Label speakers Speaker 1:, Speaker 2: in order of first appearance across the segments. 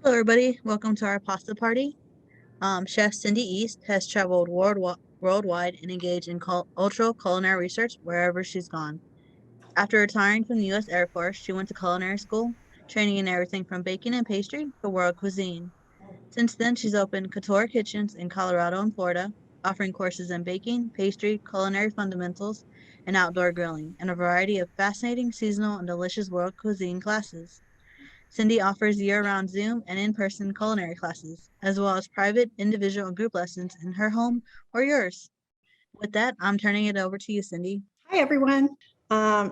Speaker 1: Hello, everybody. Welcome to our pasta party. Chef Cindy East has traveled worldwide and engaged in ultra culinary research wherever she's gone. After retiring from the U.S. Air Force, she went to culinary school, training in everything from baking and pastry to world cuisine. Since then, she's opened couture kitchens in Colorado and Florida, offering courses in baking, pastry, culinary fundamentals, and outdoor grilling, and a variety of fascinating seasonal and delicious world cuisine classes. Cindy offers year-round Zoom and in-person culinary classes, as well as private, individual, and group lessons in her home or yours. With that, I'm turning it over to you, Cindy.
Speaker 2: Hi, everyone.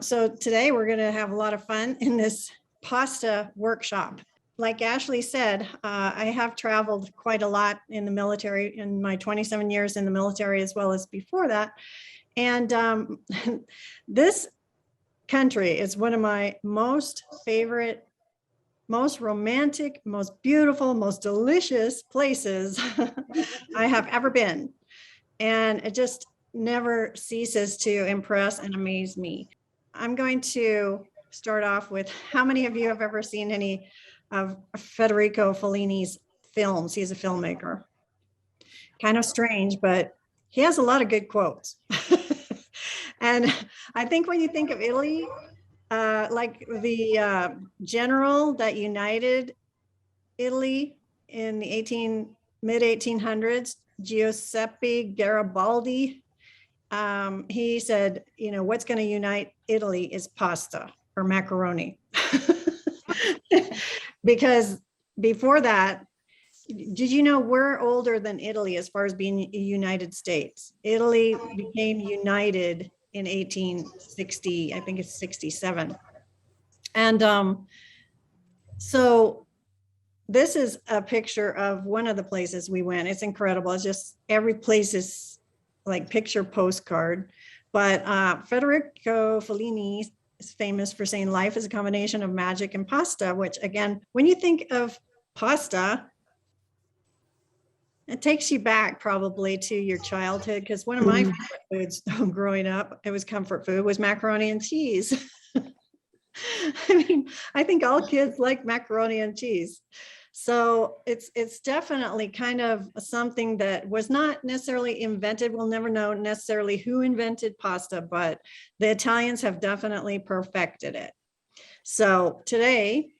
Speaker 2: So today we're going to have a lot of fun in this pasta workshop. Like Ashley said, I have traveled quite a lot in the military in my 27 years in the military, as well as before that. And this country is one of my most favorite, most romantic, most beautiful, most delicious places I have ever been. And it just never ceases to impress and amaze me. I'm going to start off with how many of you have ever seen any of Federico Fellini's films? He's a filmmaker. Kind of strange, but he has a lot of good quotes. And I think when you think of Italy, like the general that united Italy in the mid 1800s, Giuseppe Garibaldi, he said, what's going to unite Italy is pasta or macaroni. Because before that, did you know we're older than Italy as far as being a United States? Italy became united in 1860, I think it's 67. And so this is a picture of one of the places we went. It's incredible. It's just every place is like picture postcard. But Federico Fellini is famous for saying life is a combination of magic and pasta, which again, when you think of pasta, it takes you back probably to your childhood, because one of my favorite foods growing up, it was comfort food, was macaroni and cheese. I mean, I think all kids like macaroni and cheese. So it's definitely kind of something that was not necessarily invented. We'll never know necessarily who invented pasta, but the Italians have definitely perfected it. So today,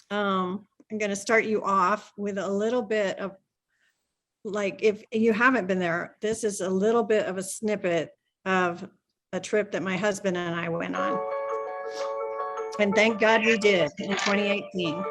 Speaker 2: I'm going to start you off with a little bit of, like, if you haven't been there, this is a little bit of a snippet of a trip that my husband and I went on. And thank God we did in 2018.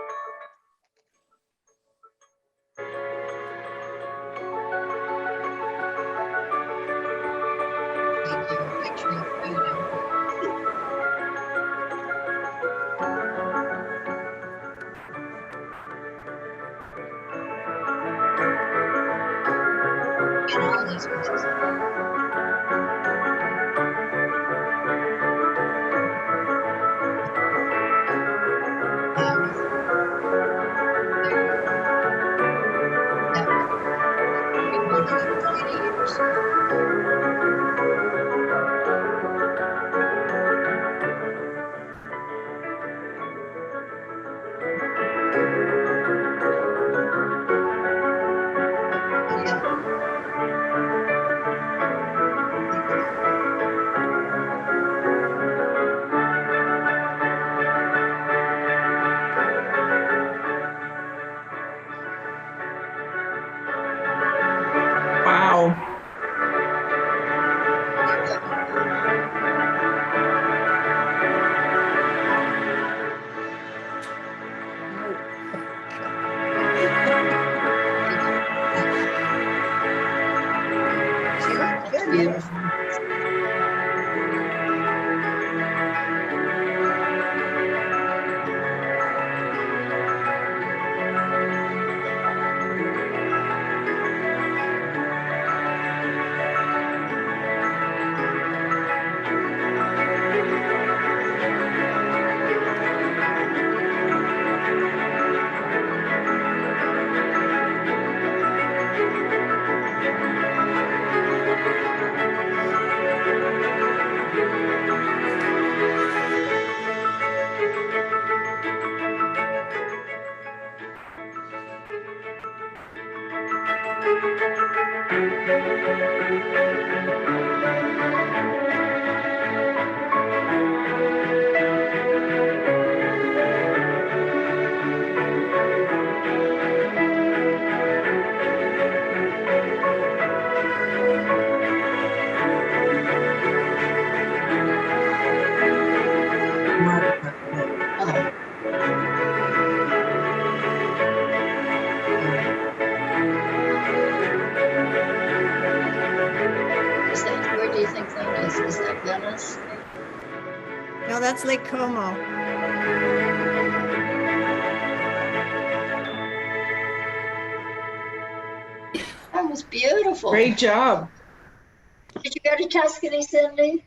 Speaker 3: Where do you think that is? Is that Venice?
Speaker 2: No, that's Lake Como.
Speaker 3: That was beautiful.
Speaker 4: Great job.
Speaker 3: Did you go to Tuscany, Cindy?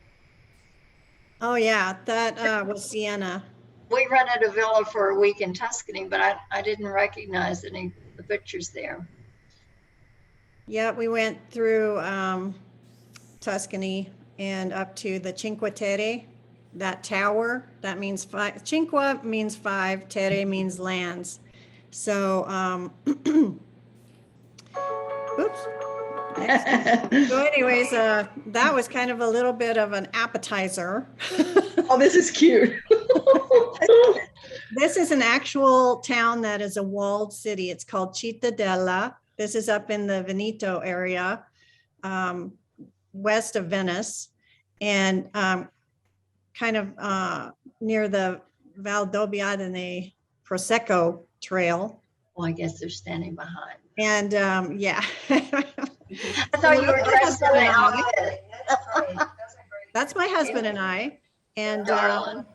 Speaker 2: Oh yeah, that was Sienna.
Speaker 3: We rented a villa for a week in Tuscany, but I didn't recognize any of the pictures there.
Speaker 2: Yeah, we went through Tuscany and up to the Cinque Terre, that tower. That means five. Cinque means five. Terre means lands. So, oops. So anyways, that was kind of a little bit of an appetizer.
Speaker 4: Oh, this is cute.
Speaker 2: This is an actual town that is a walled city. It's called Cittadella. This is up in the Veneto area, west of Venice, and kind of near the Valdobbiadene Prosecco Trail.
Speaker 3: Well, I guess they're standing behind.
Speaker 2: And yeah.
Speaker 3: I thought you were dressed in an outfit.
Speaker 2: That's my husband and I. And
Speaker 3: Darling.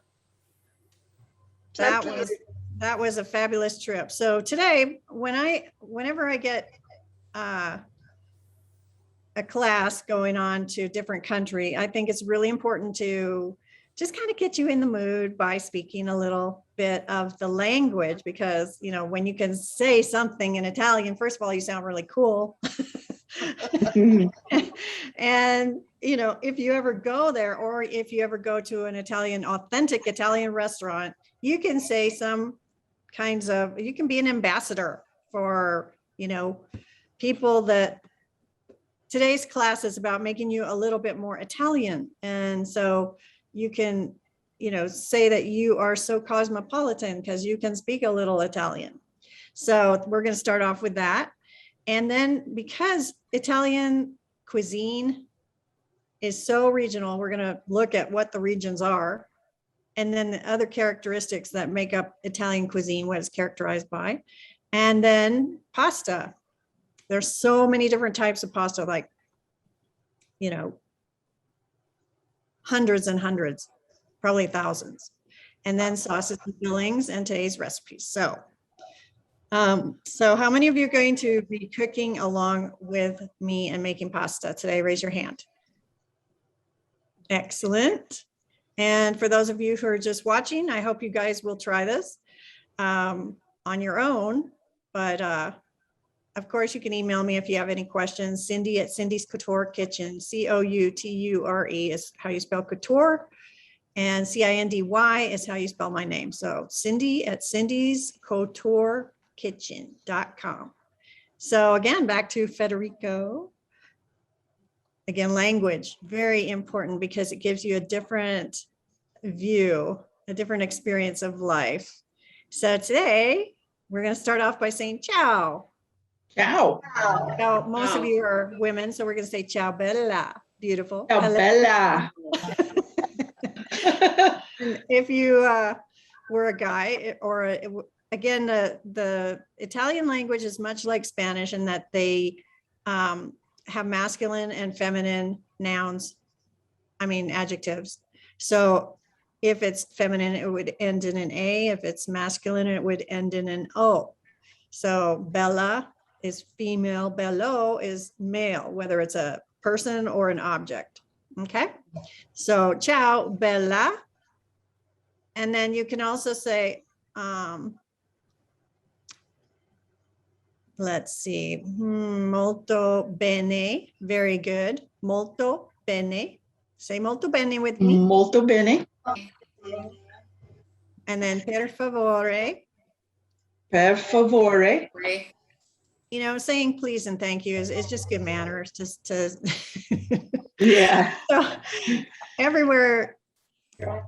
Speaker 2: that was a fabulous trip. So today, whenever I get a class going on to a different country, I think it's really important to just kind of get you in the mood by speaking a little bit of the language, because, you know, when you can say something in Italian, first of all, you sound really cool. And, you know, if you ever go there, or if you ever go to an authentic Italian restaurant, you can say some kinds of, you can be an ambassador for, you know, people that today's class is about making you a little bit more Italian. And so you can, you know, say that you are so cosmopolitan because you can speak a little Italian. So we're going to start off with that. And then because Italian cuisine is so regional, we're going to look at what the regions are, and then the other characteristics that make up Italian cuisine, what it's characterized by. And then pasta. There's so many different types of pasta, like, you know, hundreds and hundreds, probably thousands. And then sauces and fillings and today's recipes. So how many of you are going to be cooking along with me and making pasta today? Raise your hand. Excellent. And for those of you who are just watching, I hope you guys will try this on your own. But of course, you can email me if you have any questions. Cindy at Cindy's Couture Kitchen. Couture is how you spell couture. And Cindy is how you spell my name. So Cindy at Cindy's Couture Kitchen.com. So again, back to Federico. Again, language, very important because it gives you a different view, a different experience of life. So today we're going to start off by saying ciao.
Speaker 4: Ciao.
Speaker 2: Now, most of you are women, so we're going to say ciao bella. Beautiful.
Speaker 4: Ciao bella.
Speaker 2: If you were a guy, or again, the Italian language is much like Spanish in that they have masculine and feminine nouns, adjectives. So if it's feminine, it would end in an A. If it's masculine, it would end in an O. So bella is female, bello is male, whether it's a person or an object. Okay, so ciao bella. And then you can also say, let's see, molto bene, very good, molto bene. Say molto bene with me.
Speaker 4: Molto bene.
Speaker 2: And then per favore.
Speaker 4: Per favore.
Speaker 2: you know, saying please and thank you is just good manners. Just to
Speaker 4: Yeah.
Speaker 2: so everywhere,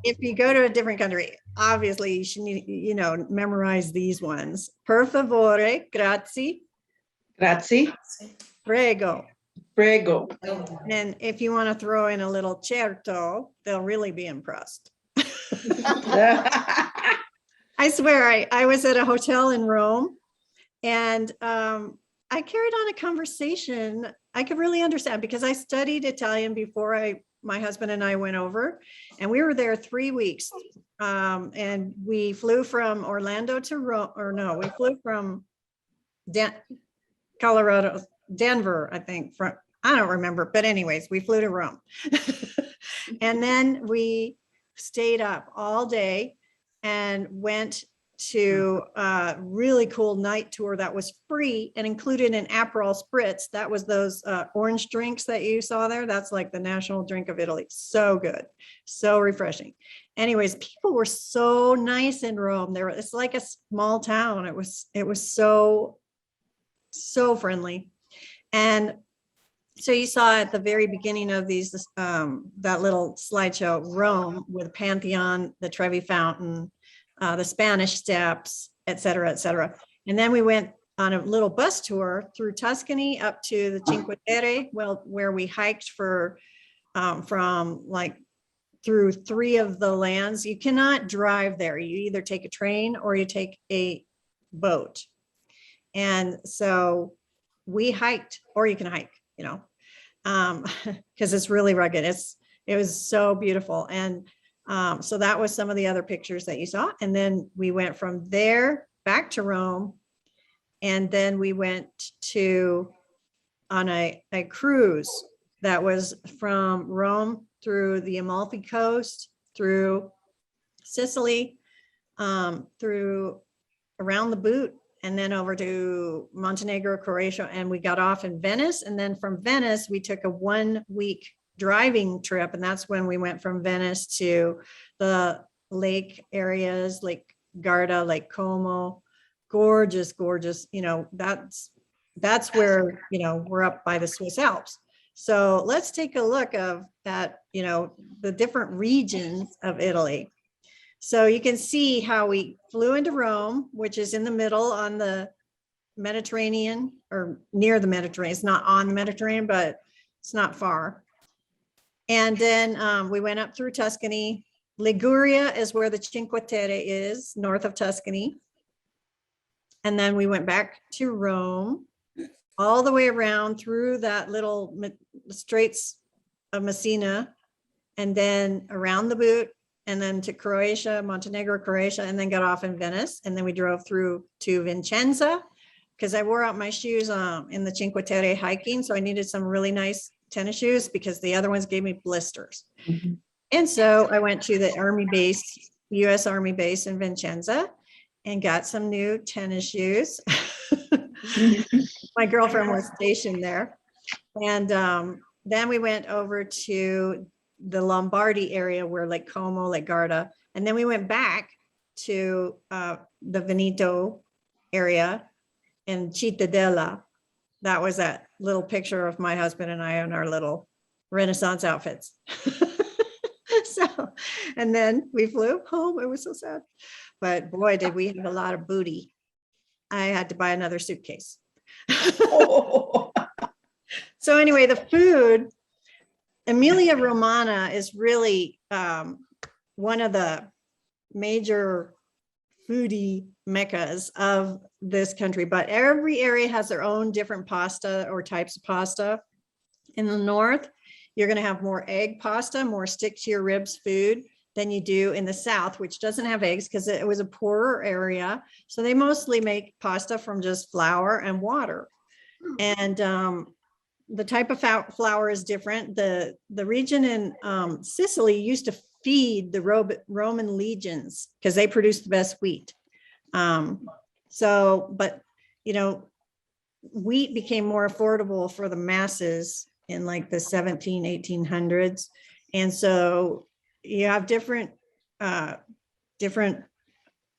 Speaker 2: if you go to a different country, obviously you should you know, memorize these ones. Per favore, grazie,
Speaker 4: Grazie.
Speaker 2: prego.
Speaker 4: Prego.
Speaker 2: And if you want to throw in a little certo, they'll really be impressed. I swear, I was at a hotel in Rome, and I carried on a conversation I could really understand because I studied Italian before my husband and I went over, and we were there 3 weeks. And we flew from Orlando to Rome, or no, we flew from Colorado, Denver, I think, from, I don't remember, but anyways, we flew to Rome. And then we stayed up all day and went to a really cool night tour that was free and included an Aperol Spritz. That was those orange drinks that you saw there. That's like the national drink of Italy. So good, so refreshing. Anyways, people were so nice in Rome. It's like a small town. It was so friendly. And so you saw at the very beginning of these, that little slideshow, Rome with Pantheon, the Trevi Fountain, the Spanish Steps, et cetera, et cetera. And then we went on a little bus tour through Tuscany up to the Cinque Terre, where we hiked for, from like through 3 of the lands. You cannot drive there. You either take a train or you take a boat. And so we hiked, or you can hike, you know, because it's really rugged. It was so beautiful. And so that was some of the other pictures that you saw. And then we went from there back to Rome. And then we went on a cruise that was from Rome through the Amalfi Coast, through Sicily, through around the Boot, and then over to Montenegro, Croatia, and we got off in Venice. And then from Venice, we took a 1-week driving trip. And that's when we went from Venice to the lake areas, Lake Garda, Lake Como, gorgeous, gorgeous. You know, that's where, you know, we're up by the Swiss Alps. So let's take a look at, you know, the different regions of Italy. So you can see how we flew into Rome, which is in the middle on the Mediterranean, or near the Mediterranean. It's not on the Mediterranean, but it's not far. And then we went up through Tuscany. Liguria is where the Cinque Terre is, north of Tuscany. And then we went back to Rome, all the way around through that little Straits of Messina, and then around the Boot, and then to Croatia, Montenegro, Croatia, and then got off in Venice. And then we drove through to Vicenza, because I wore out my shoes in the Cinque Terre hiking. So I needed some really nice tennis shoes because the other ones gave me blisters. Mm-hmm. And so I went to the Army base, US Army base in Vicenza, and got some new tennis shoes. My girlfriend was stationed there. And then we went over to the Lombardy area where Lake Como, Lake Garda, and then we went back to the Veneto area and Cittadella. That was that little picture of my husband and I in our little Renaissance outfits. So, and then we flew home. It was so sad, but boy, did we have a lot of booty. I had to buy another suitcase. So anyway, the food, Emilia Romagna is really one of the major foodie meccas of this country, but every area has their own different pasta or types of pasta. In the north, you're going to have more egg pasta, more stick to your ribs food than you do in the south, which doesn't have eggs because it was a poorer area. So they mostly make pasta from just flour and water. And the type of flour is different. The region in Sicily used to feed the Roman legions because they produced the best wheat. But you know, wheat became more affordable for the masses in like the 1800s. And so you have different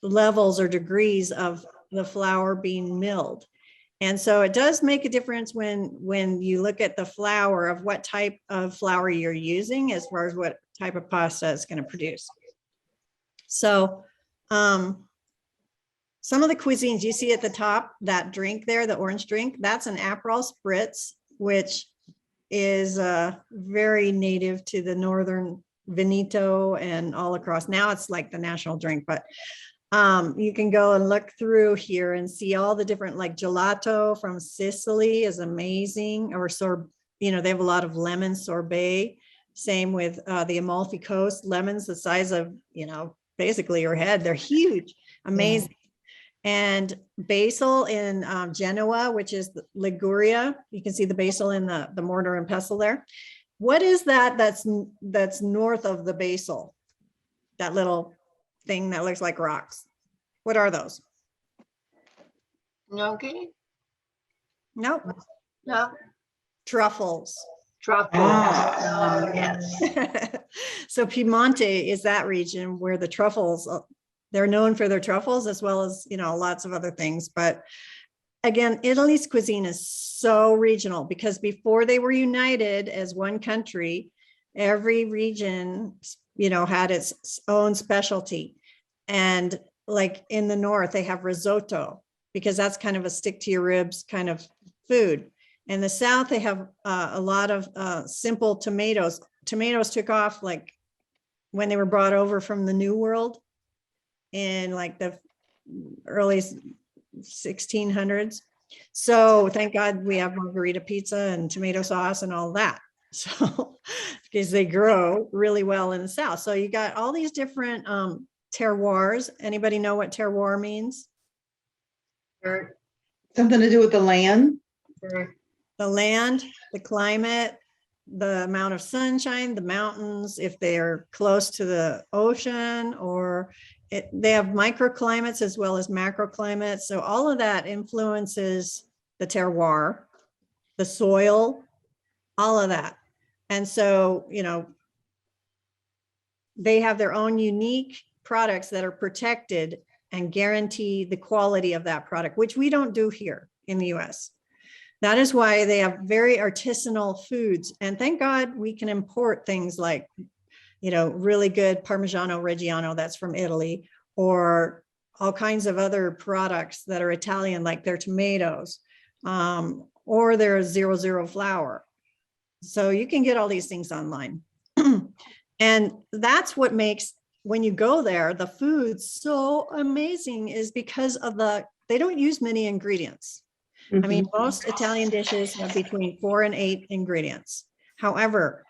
Speaker 2: levels or degrees of the flour being milled. And so it does make a difference when you look at the flour of what type of flour you're using as far as what type of pasta it's going to produce. So some of the cuisines you see at the top, that drink there, the orange drink, that's an Aperol Spritz, which is very native to the Northern Veneto and all across. Now it's like the national drink, but you can go and look through here and see all the different, like gelato from Sicily is amazing, or they have a lot of lemon sorbet. Same with the Amalfi Coast, lemons the size of, basically your head. They're huge, amazing. And basil in Genoa, which is Liguria. You can see the basil in the mortar and pestle there. What is that's north of the basil? That little thing that looks like rocks. What are those?
Speaker 3: Gnocchi?
Speaker 2: Nope.
Speaker 3: No.
Speaker 2: Truffles.
Speaker 3: Truffles.
Speaker 4: Ah.
Speaker 3: Oh, yes.
Speaker 2: So Piedmonte is that region where the truffles, they're known for their truffles as well as, lots of other things. But again, Italy's cuisine is so regional because before they were united as one country, every region, had its own specialty. And like in the north, they have risotto because that's kind of a stick to your ribs kind of food. In the south, they have a lot of simple tomatoes. Tomatoes took off like when they were brought over from the New World in like the early 1600s. So thank God we have margarita pizza and tomato sauce and all that. So because they grow really well in the south. So you got all these different terroirs. Anybody know what terroir means?
Speaker 4: Something to do with the land?
Speaker 2: The land, the climate, the amount of sunshine, the mountains, if they're close to the ocean, or they have microclimates as well as macroclimates. So all of that influences the terroir, the soil, all of that. And so, they have their own unique products that are protected and guarantee the quality of that product, which we don't do here in the US. That is why they have very artisanal foods. And thank God we can import things like, really good Parmigiano Reggiano that's from Italy, or all kinds of other products that are Italian, like their tomatoes, or their 00 flour. So you can get all these things online. And that's what makes, when you go there, the food so amazing is because of they don't use many ingredients.
Speaker 4: Mm-hmm.
Speaker 2: I mean, most Italian dishes have between 4 and 8 ingredients. However,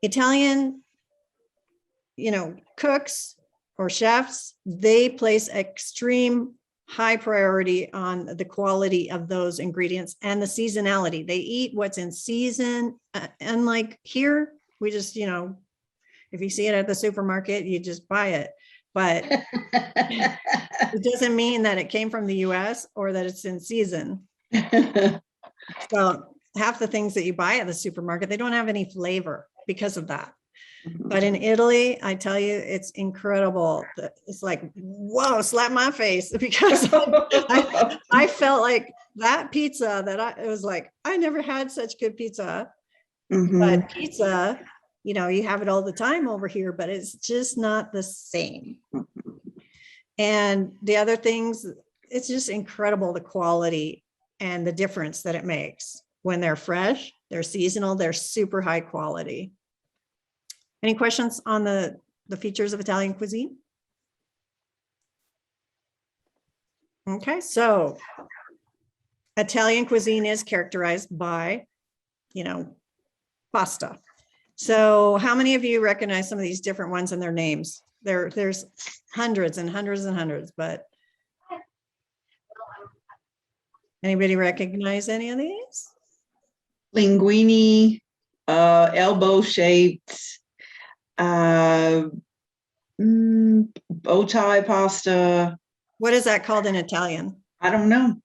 Speaker 2: Italian, cooks or chefs, they place extreme high priority on the quality of those ingredients and the seasonality. They eat what's in season. Unlike here, we just, if you see it at the supermarket, you just buy it. But it doesn't mean that it came from the US or that it's in season. So half the things that you buy at the supermarket, they don't have any flavor because of that. But in Italy, I tell you, it's incredible. It's like, whoa, slap my face, because I felt like that pizza it was like, I never had such good pizza.
Speaker 4: Mm-hmm.
Speaker 2: But pizza, you have it all the time over here, but it's just not the same. And the other things, it's just incredible, the quality and the difference that it makes when they're fresh, they're seasonal, they're super high quality. Any questions on the features of Italian cuisine? Okay, so Italian cuisine is characterized by, pasta. So how many of you recognize some of these different ones and their names? There's hundreds and hundreds and hundreds, but anybody recognize any of these?
Speaker 4: Linguine, elbow shaped, bow tie pasta.
Speaker 2: What is that called in Italian?
Speaker 4: I don't know.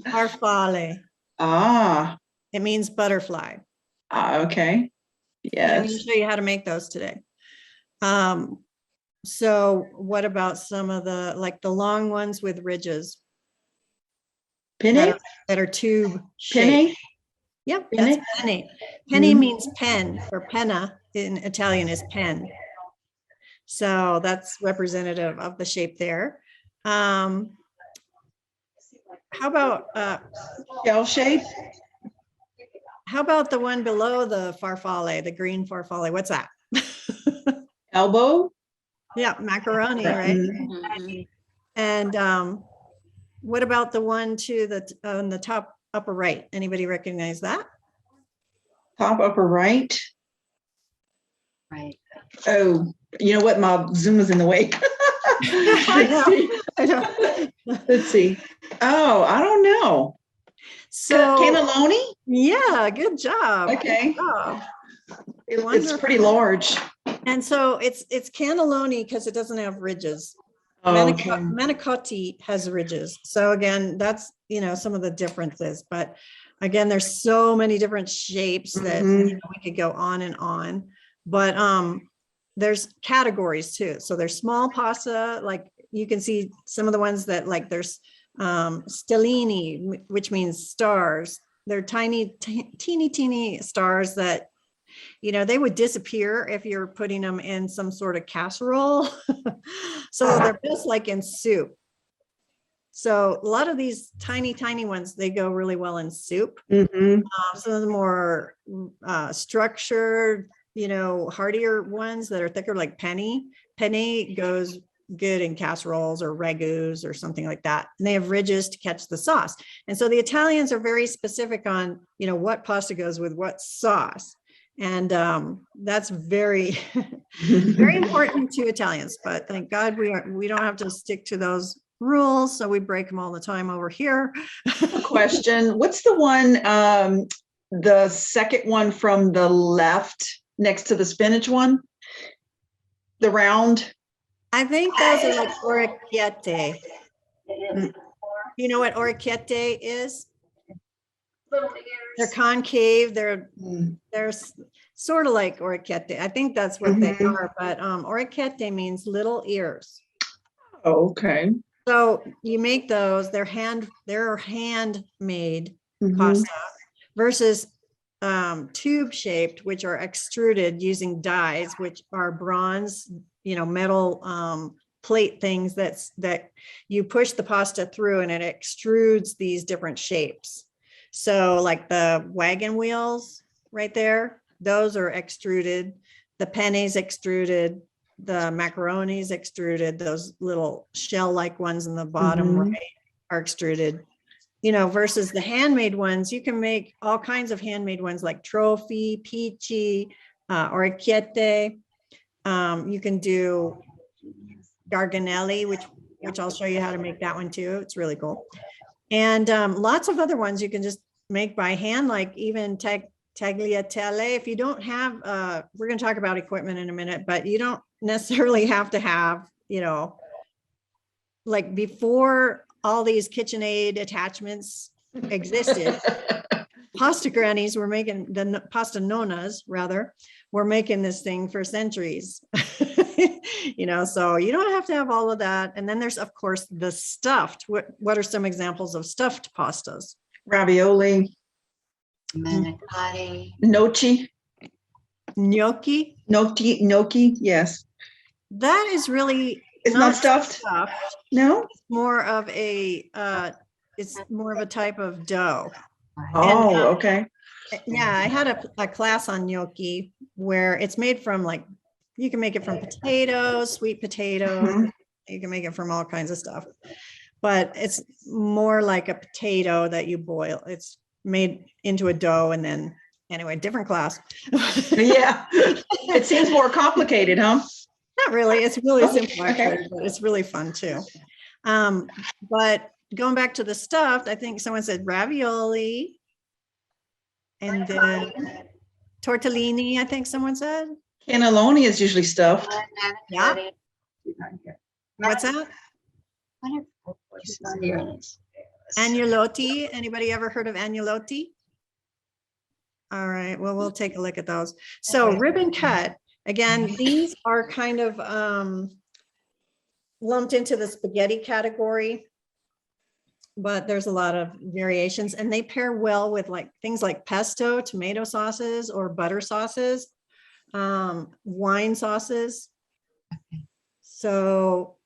Speaker 2: Farfalle.
Speaker 4: Ah.
Speaker 2: It means butterfly.
Speaker 4: Okay.
Speaker 2: And I'm going to
Speaker 4: Yes.
Speaker 2: show you how to make those today. So what about some of the long ones with ridges?
Speaker 4: Penne?
Speaker 2: that are tube shaped.
Speaker 4: Penne?
Speaker 2: Yep,
Speaker 4: Penne?
Speaker 2: that's penne. Penne
Speaker 4: Mhm.
Speaker 2: means pen, or penna in Italian is pen. So that's representative of the shape there. How about
Speaker 4: Shell shape?
Speaker 2: the one below the farfalle, the green farfalle? What's that?
Speaker 4: Elbow?
Speaker 2: Yeah, macaroni, right?
Speaker 1: Mhm.
Speaker 2: And what about the one to the on the top upper right? Anybody recognize that?
Speaker 4: Top upper right?
Speaker 3: Right.
Speaker 4: Oh, you know what? My Zoom is in the way.
Speaker 2: I
Speaker 4: Let's
Speaker 2: know,
Speaker 4: see.
Speaker 2: I know.
Speaker 4: Let's see. Oh, I don't know.
Speaker 2: So
Speaker 4: Cannelloni?
Speaker 2: yeah, good job.
Speaker 4: Okay.
Speaker 2: Good job.
Speaker 4: It's pretty large.
Speaker 2: And so it's cannelloni because it doesn't have ridges.
Speaker 4: Oh, okay.
Speaker 2: Manicotti has ridges. So again, that's, some of the differences, but again, there's so many different shapes that
Speaker 4: Mhm.
Speaker 2: we could go on and on, but there's categories too. So there's small pasta, like you can see some of the ones that like there's stellini, which means stars. They're tiny, teeny stars that they would disappear if you're putting them in some sort of casserole. So they're best like in soup. So a lot of these tiny ones, they go really well in soup.
Speaker 4: Mhm.
Speaker 2: Some of the more structured, heartier ones that are thicker, like penne. Penne goes good in casseroles or ragouts or something like that. And they have ridges to catch the sauce. And so the Italians are very specific on, what pasta goes with what sauce. And that's very, very important to Italians, but thank God we don't have to stick to those rules. So we break them all the time over here.
Speaker 4: Question. What's the one, the second one from the left next to the spinach one? The round?
Speaker 2: I think those are like orecchiette.
Speaker 3: It
Speaker 2: You know what orecchiette is?
Speaker 3: Little
Speaker 2: They're
Speaker 3: ears.
Speaker 2: concave. They're
Speaker 4: Mm.
Speaker 2: sort of like orecchiette. I think that's what they
Speaker 4: Mhm.
Speaker 2: are, but orecchiette means little ears.
Speaker 4: Oh, okay.
Speaker 2: So you make those, they're handmade
Speaker 4: Mhm.
Speaker 2: pasta versus tube shaped, which are extruded using dies, which are bronze, metal plate things that you push the pasta through and it extrudes these different shapes. So like the wagon wheels right there, those are extruded. The pennies extruded. The macaroni's extruded. Those little shell-like ones in the bottom
Speaker 4: Mhm.
Speaker 2: right are extruded. Versus the handmade ones, you can make all kinds of handmade ones like trophy, peachy, orecchiette. You can do Garganelli, which I'll show you how to make that one too. It's really cool. And lots of other ones you can just make by hand, like even tagliatelle. If you don't have, we're going to talk about equipment in a minute, but you don't necessarily have to have, like before all these KitchenAid attachments existed, pasta grannies were making, the pasta nonas rather, were making this thing for centuries. So you don't have to have all of that. And then there's, of course, the stuffed. What are some examples of stuffed pastas?
Speaker 4: Ravioli,
Speaker 3: Manicotti.
Speaker 4: gnocchi,
Speaker 2: Gnocchi.
Speaker 4: yes.
Speaker 2: That is really
Speaker 4: It's not stuffed? No?
Speaker 2: It's more of a type of dough.
Speaker 4: Oh, okay.
Speaker 2: Yeah, I had a class on gnocchi where it's made from you can make it from potatoes, sweet potatoes.
Speaker 4: Mhm.
Speaker 2: You can make it from all kinds of stuff, but it's more like a potato that you boil. It's made into a dough and then, anyway, different class.
Speaker 4: Yeah. It seems more complicated, huh?
Speaker 2: Not really. It's really simple,
Speaker 4: Okay.
Speaker 2: actually, but it's really fun too. But going back to the stuffed, I think someone said ravioli and then tortellini, I think someone said.
Speaker 4: Cannelloni is usually stuffed.
Speaker 2: Yeah. What's that?
Speaker 3: She's not here.
Speaker 2: Agnolotti. Anybody ever heard of agnolotti? All right. Well, we'll take a look at those. So ribbon cut. Again, these are kind of lumped into the spaghetti category. but there's a lot of variations, and they pair well with like things like pesto, tomato sauces, or butter sauces, wine sauces. So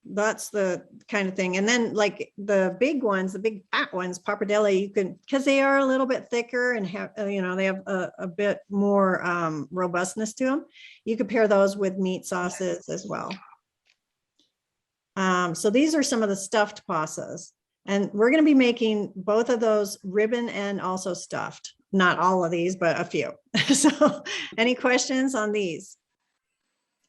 Speaker 2: that's the kind of thing. And then like the big ones, the big fat ones, pappardelle, you can, because they are a little bit thicker and have, you know, they have a bit more robustness to them. You could pair those with meat sauces as well. So these are some of the stuffed pastas, and we're going to be making both of those ribbon and also stuffed. Not all of these, but a few. So any questions on these?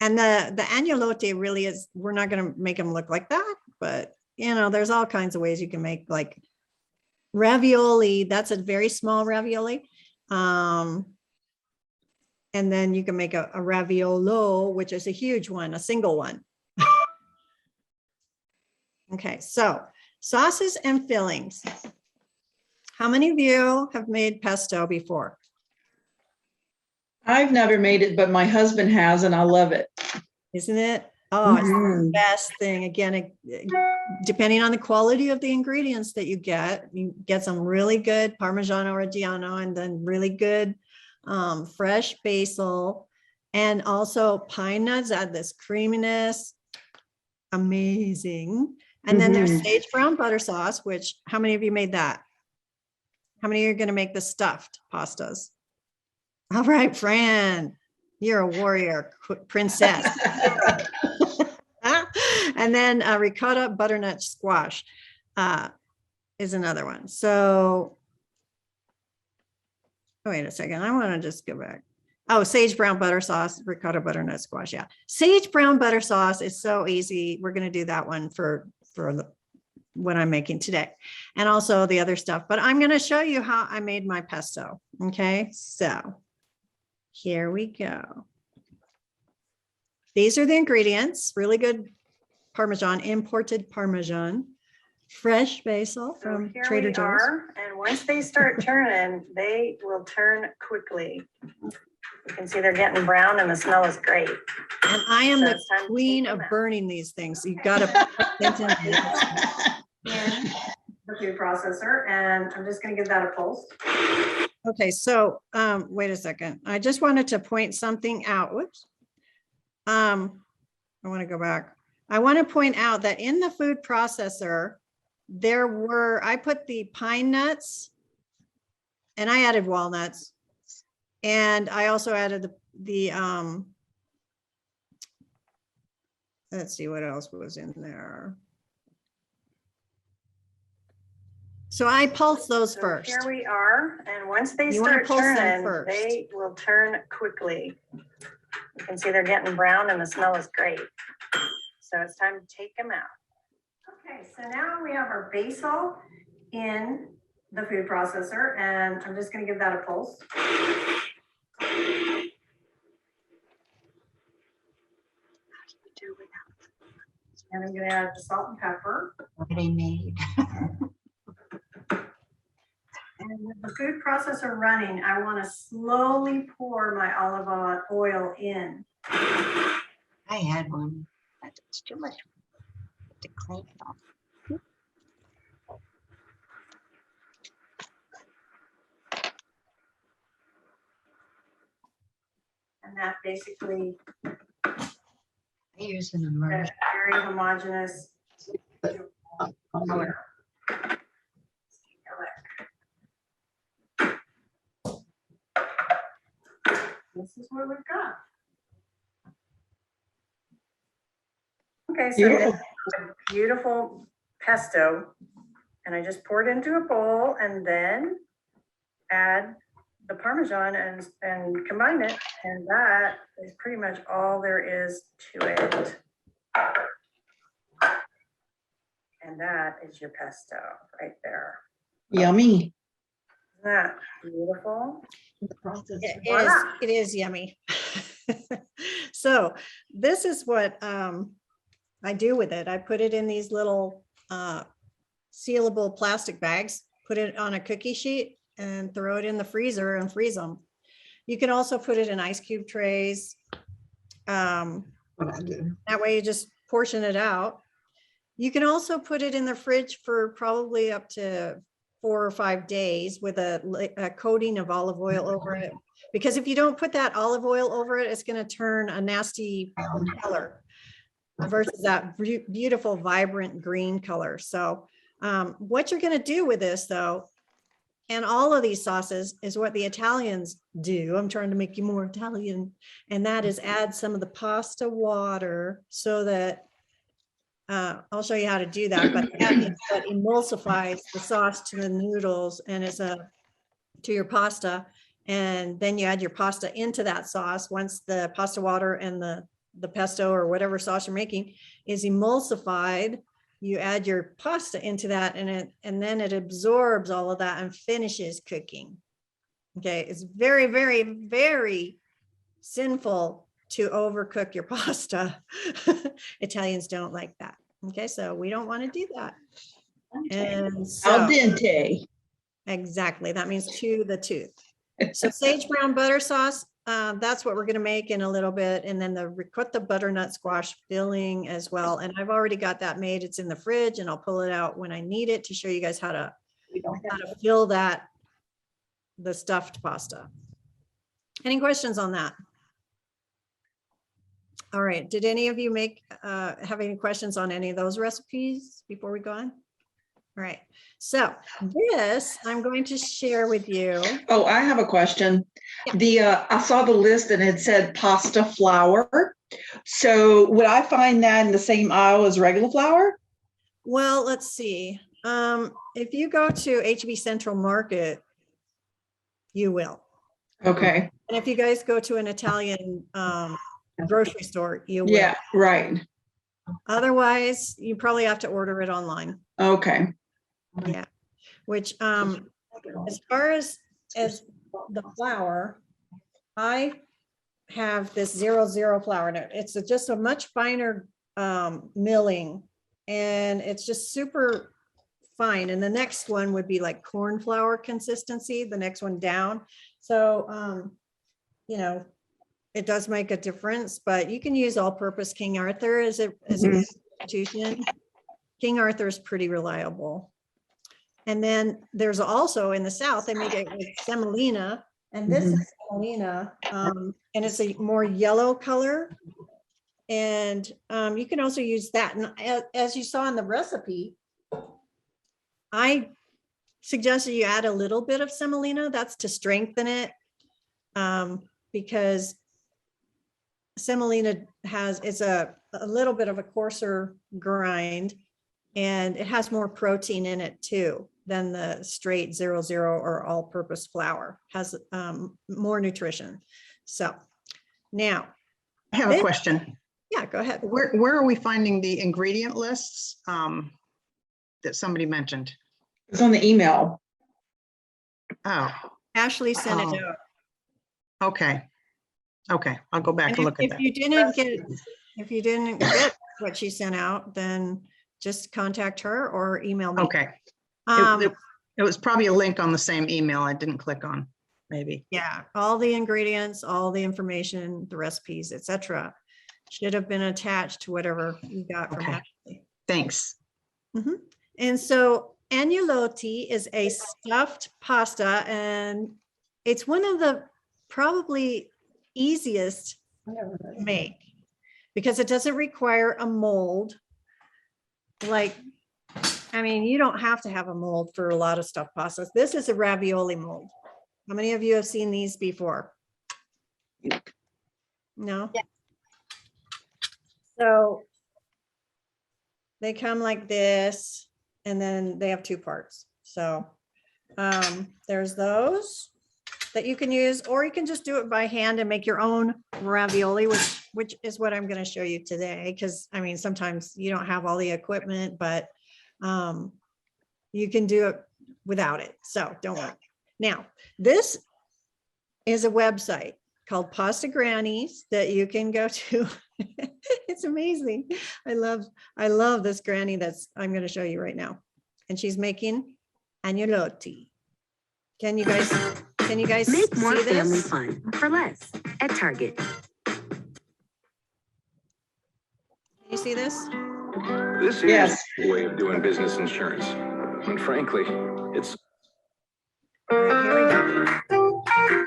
Speaker 2: And the agnolotti really is, we're not going to make them look like that, but you know, there's all kinds of ways you can make like ravioli. That's a very small ravioli. And then you can make a raviolo, which is a huge one, a single one. Okay, so sauces and fillings. How many of you have made pesto before?
Speaker 4: I've never made it, but my husband has, and I love it.
Speaker 2: Isn't it? Oh, it's the
Speaker 4: Mhm.
Speaker 2: best thing. Again, depending on the quality of the ingredients that you get some really good Parmigiano Reggiano, and then really good fresh basil, and also pine nuts add this creaminess. Amazing. And then there's sage brown butter sauce, which, how many of you made that? How many are going to make the stuffed pastas? All right, Fran, you're a warrior princess. And then ricotta butternut squash is another one. So, wait a second. I want to just go back. Oh, sage brown butter sauce, ricotta butternut squash. Yeah, sage brown butter sauce is so easy. We're going to do that one for what I'm making today, and also the other stuff. But I'm going to show you how I made my pesto. Okay, so here we go. These are the ingredients. Really good Parmesan, imported Parmesan, fresh basil from Trader Joe's.
Speaker 5: And once they start turning, they will turn quickly. You can see they're getting brown and the smell is great.
Speaker 2: And I am
Speaker 5: So
Speaker 2: the
Speaker 5: it's time to
Speaker 2: queen
Speaker 5: take
Speaker 2: of
Speaker 5: them out.
Speaker 2: burning these things. So you've got to
Speaker 5: In the food processor, and I'm just going to give that a pulse.
Speaker 2: Okay, so wait a second. I just wanted to point something out. Whoops. I want to go back. I want to point out that in the food processor, I put the pine nuts, and I added walnuts, and I also added the let's see what else was in there. So I pulse those
Speaker 5: So
Speaker 2: first.
Speaker 5: here we are, and once they
Speaker 2: You wanna
Speaker 5: start
Speaker 2: pulse them
Speaker 5: turning,
Speaker 2: first.
Speaker 5: they will turn quickly. You can see they're getting brown and the smell is great. So it's time to take them out. Okay, so now we have our basil in the food processor, and I'm just going to give that a pulse. And I'm going to add the salt and pepper.
Speaker 3: Already made.
Speaker 5: And with the food processor running, I want to slowly pour my olive oil in.
Speaker 3: I had one, but it's too much to clean it off.
Speaker 5: And that basically
Speaker 3: I use an
Speaker 5: a
Speaker 3: immersion.
Speaker 5: very homogeneous color. This is what we've got. Okay, so
Speaker 4: Beautiful.
Speaker 5: this is a beautiful pesto, and I just pour it into a bowl and then add the Parmesan and combine it, and that is pretty much all there is to it. And that is your pesto right there.
Speaker 4: Yummy.
Speaker 5: Isn't that beautiful?
Speaker 2: It is yummy. So this is what I do with it. I put it in these little sealable plastic bags, put it on a cookie sheet, and throw it in the freezer and freeze them. You can also put it in ice cube trays.
Speaker 3: What I do.
Speaker 2: That way you just portion it out. You can also put it in the fridge for probably up to 4 or 5 days with a coating of olive oil over it. Because if you don't put that olive oil over it, it's going to turn a nasty color versus that beautiful, vibrant green color. So what you're going to do with this though, and all of these sauces is what the Italians do. I'm trying to make you more Italian. And that is add some of the pasta water so that I'll show you how to do that, but that is what emulsifies the sauce to the noodles and it's to your pasta. And then you add your pasta into that sauce. Once the pasta water and the pesto or whatever sauce you're making is emulsified, you add your pasta into that and then it absorbs all of that and finishes cooking. Okay, it's very, very, very sinful to overcook your pasta. Italians don't like that. Okay, so we don't want to do that. And so,
Speaker 4: Al dente.
Speaker 2: exactly, that means to the tooth. So sage brown butter sauce, that's what we're going to make in a little bit. And then the ricotta butternut squash filling as well. And I've already got that made. It's in the fridge and I'll pull it out when I need it to show you guys how to fill that, the stuffed pasta. Any questions on that? All right. Did any of you have any questions on any of those recipes before we go on? All right. So this I'm going to share with you.
Speaker 4: Oh, I have a question.
Speaker 2: Yeah.
Speaker 4: I saw the list and it said pasta flour. So would I find that in the same aisle as regular flour?
Speaker 2: Well, let's see. If you go to HB Central Market, you will.
Speaker 4: Okay.
Speaker 2: And if you guys go to an Italian grocery store, you will.
Speaker 4: Yeah, right.
Speaker 2: Otherwise, you probably have to order it online.
Speaker 4: Okay.
Speaker 2: Yeah. Which as far as the flour, I have this 00 flour. Now, it's just a much finer milling, and it's just super fine. And the next one would be like corn flour consistency, the next one down. So, you know, it does make a difference, but you can use all-purpose King Arthur as a substitution. King Arthur is pretty reliable. And then there's also in the South, they make it with semolina, and this is semolina, and it's a more yellow color. And you can also use that. And as you saw in the recipe, I suggested you add a little bit of semolina. That's to strengthen it, because semolina it's a little bit of a coarser grind, and it has more protein in it too than the straight 00 or all-purpose flour. Has more nutrition. So now
Speaker 6: I have a question.
Speaker 2: Yeah, go ahead.
Speaker 6: Where are we finding the ingredient lists that somebody mentioned?
Speaker 4: It's on the email.
Speaker 6: Oh,
Speaker 2: Ashley sent it out.
Speaker 6: okay. Okay, I'll go back and look at that.
Speaker 2: If you didn't get what she sent out, then just contact her or email me.
Speaker 6: Okay. It was probably a link on the same email I didn't click on, maybe.
Speaker 2: Yeah, all the ingredients, all the information, the recipes, etc., should have been attached to whatever you got from Ashley.
Speaker 6: Thanks.
Speaker 2: And so agnolotti is a stuffed pasta, and it's one of the probably easiest to make because it doesn't require a mold. Like, I mean, you don't have to have a mold for a lot of stuffed pastas. This is a ravioli mold. How many of you have seen these before? No?
Speaker 3: Yeah.
Speaker 2: So they come like this, and then they have two parts. So there's those that you can use, or you can just do it by hand and make your own ravioli, which is what I'm going to show you today. Because I mean, sometimes you don't have all the equipment, but you can do it without it. So don't worry. Now, this is a website called Pasta Grannies that you can go to. It's amazing. I love this granny I'm going to show you right now. And she's making agnolotti. Can you guys
Speaker 7: Make more
Speaker 2: see
Speaker 7: family
Speaker 2: this?
Speaker 7: fun for less at Target.
Speaker 2: Can you see this?
Speaker 8: This
Speaker 4: Yes.
Speaker 8: is the way of doing business insurance. And frankly, it's
Speaker 2: All right, here we go.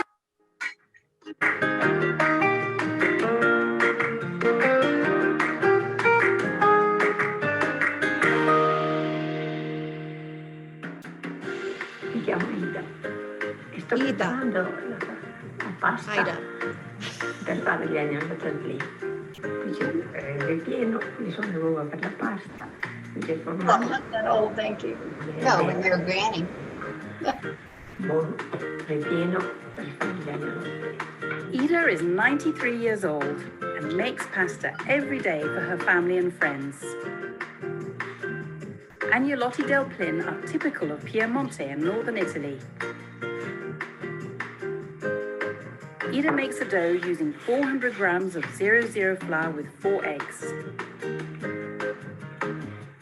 Speaker 7: Mi chiamo Ida e sto
Speaker 2: Ida.
Speaker 7: preparando la pasta
Speaker 2: Ida.
Speaker 7: per fare gli agnolotti. Qui c'è ripieno, ci sono le uova per la pasta, qui c'è il
Speaker 3: I'm
Speaker 7: formaggio.
Speaker 3: not that old, thank you. No, when you're a granny.
Speaker 7: Buono, ripieno per fare gli agnolotti.
Speaker 9: Ida is 93 years old and makes pasta every day for her family and friends. Agnolotti del Plin are typical of Piedmonte and northern Italy. Ida makes a dough using 400 grams of 00 flour with 4 eggs.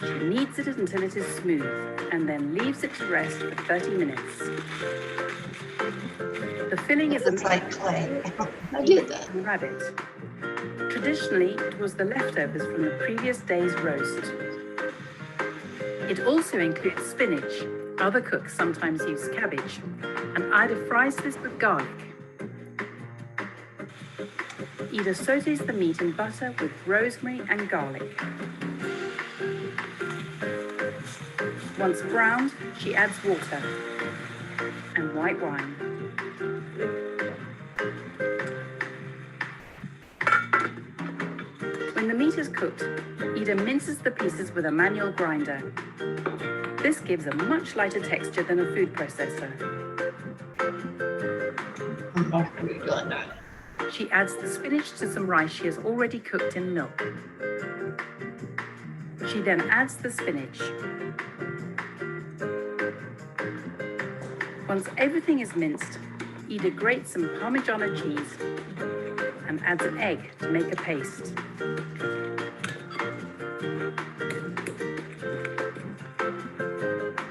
Speaker 9: She kneads it until it is smooth and then leaves it to rest for 30 minutes. The filling is a
Speaker 3: It's like clay. I did that.
Speaker 9: rabbit. Traditionally, it was the leftovers from the previous day's roast. It also includes spinach. Other cooks sometimes use cabbage, and Ida fries this with garlic. Ida sautés the meat in butter with rosemary and garlic. Once browned, she adds water and white wine. When the meat is cooked, Ida minces the pieces with a manual grinder. This gives a much lighter texture than a food processor. She adds the spinach to some rice she has already cooked in milk. She then adds the spinach. Once everything is minced, Ida grates some Parmigiano cheese and adds an egg to make a paste.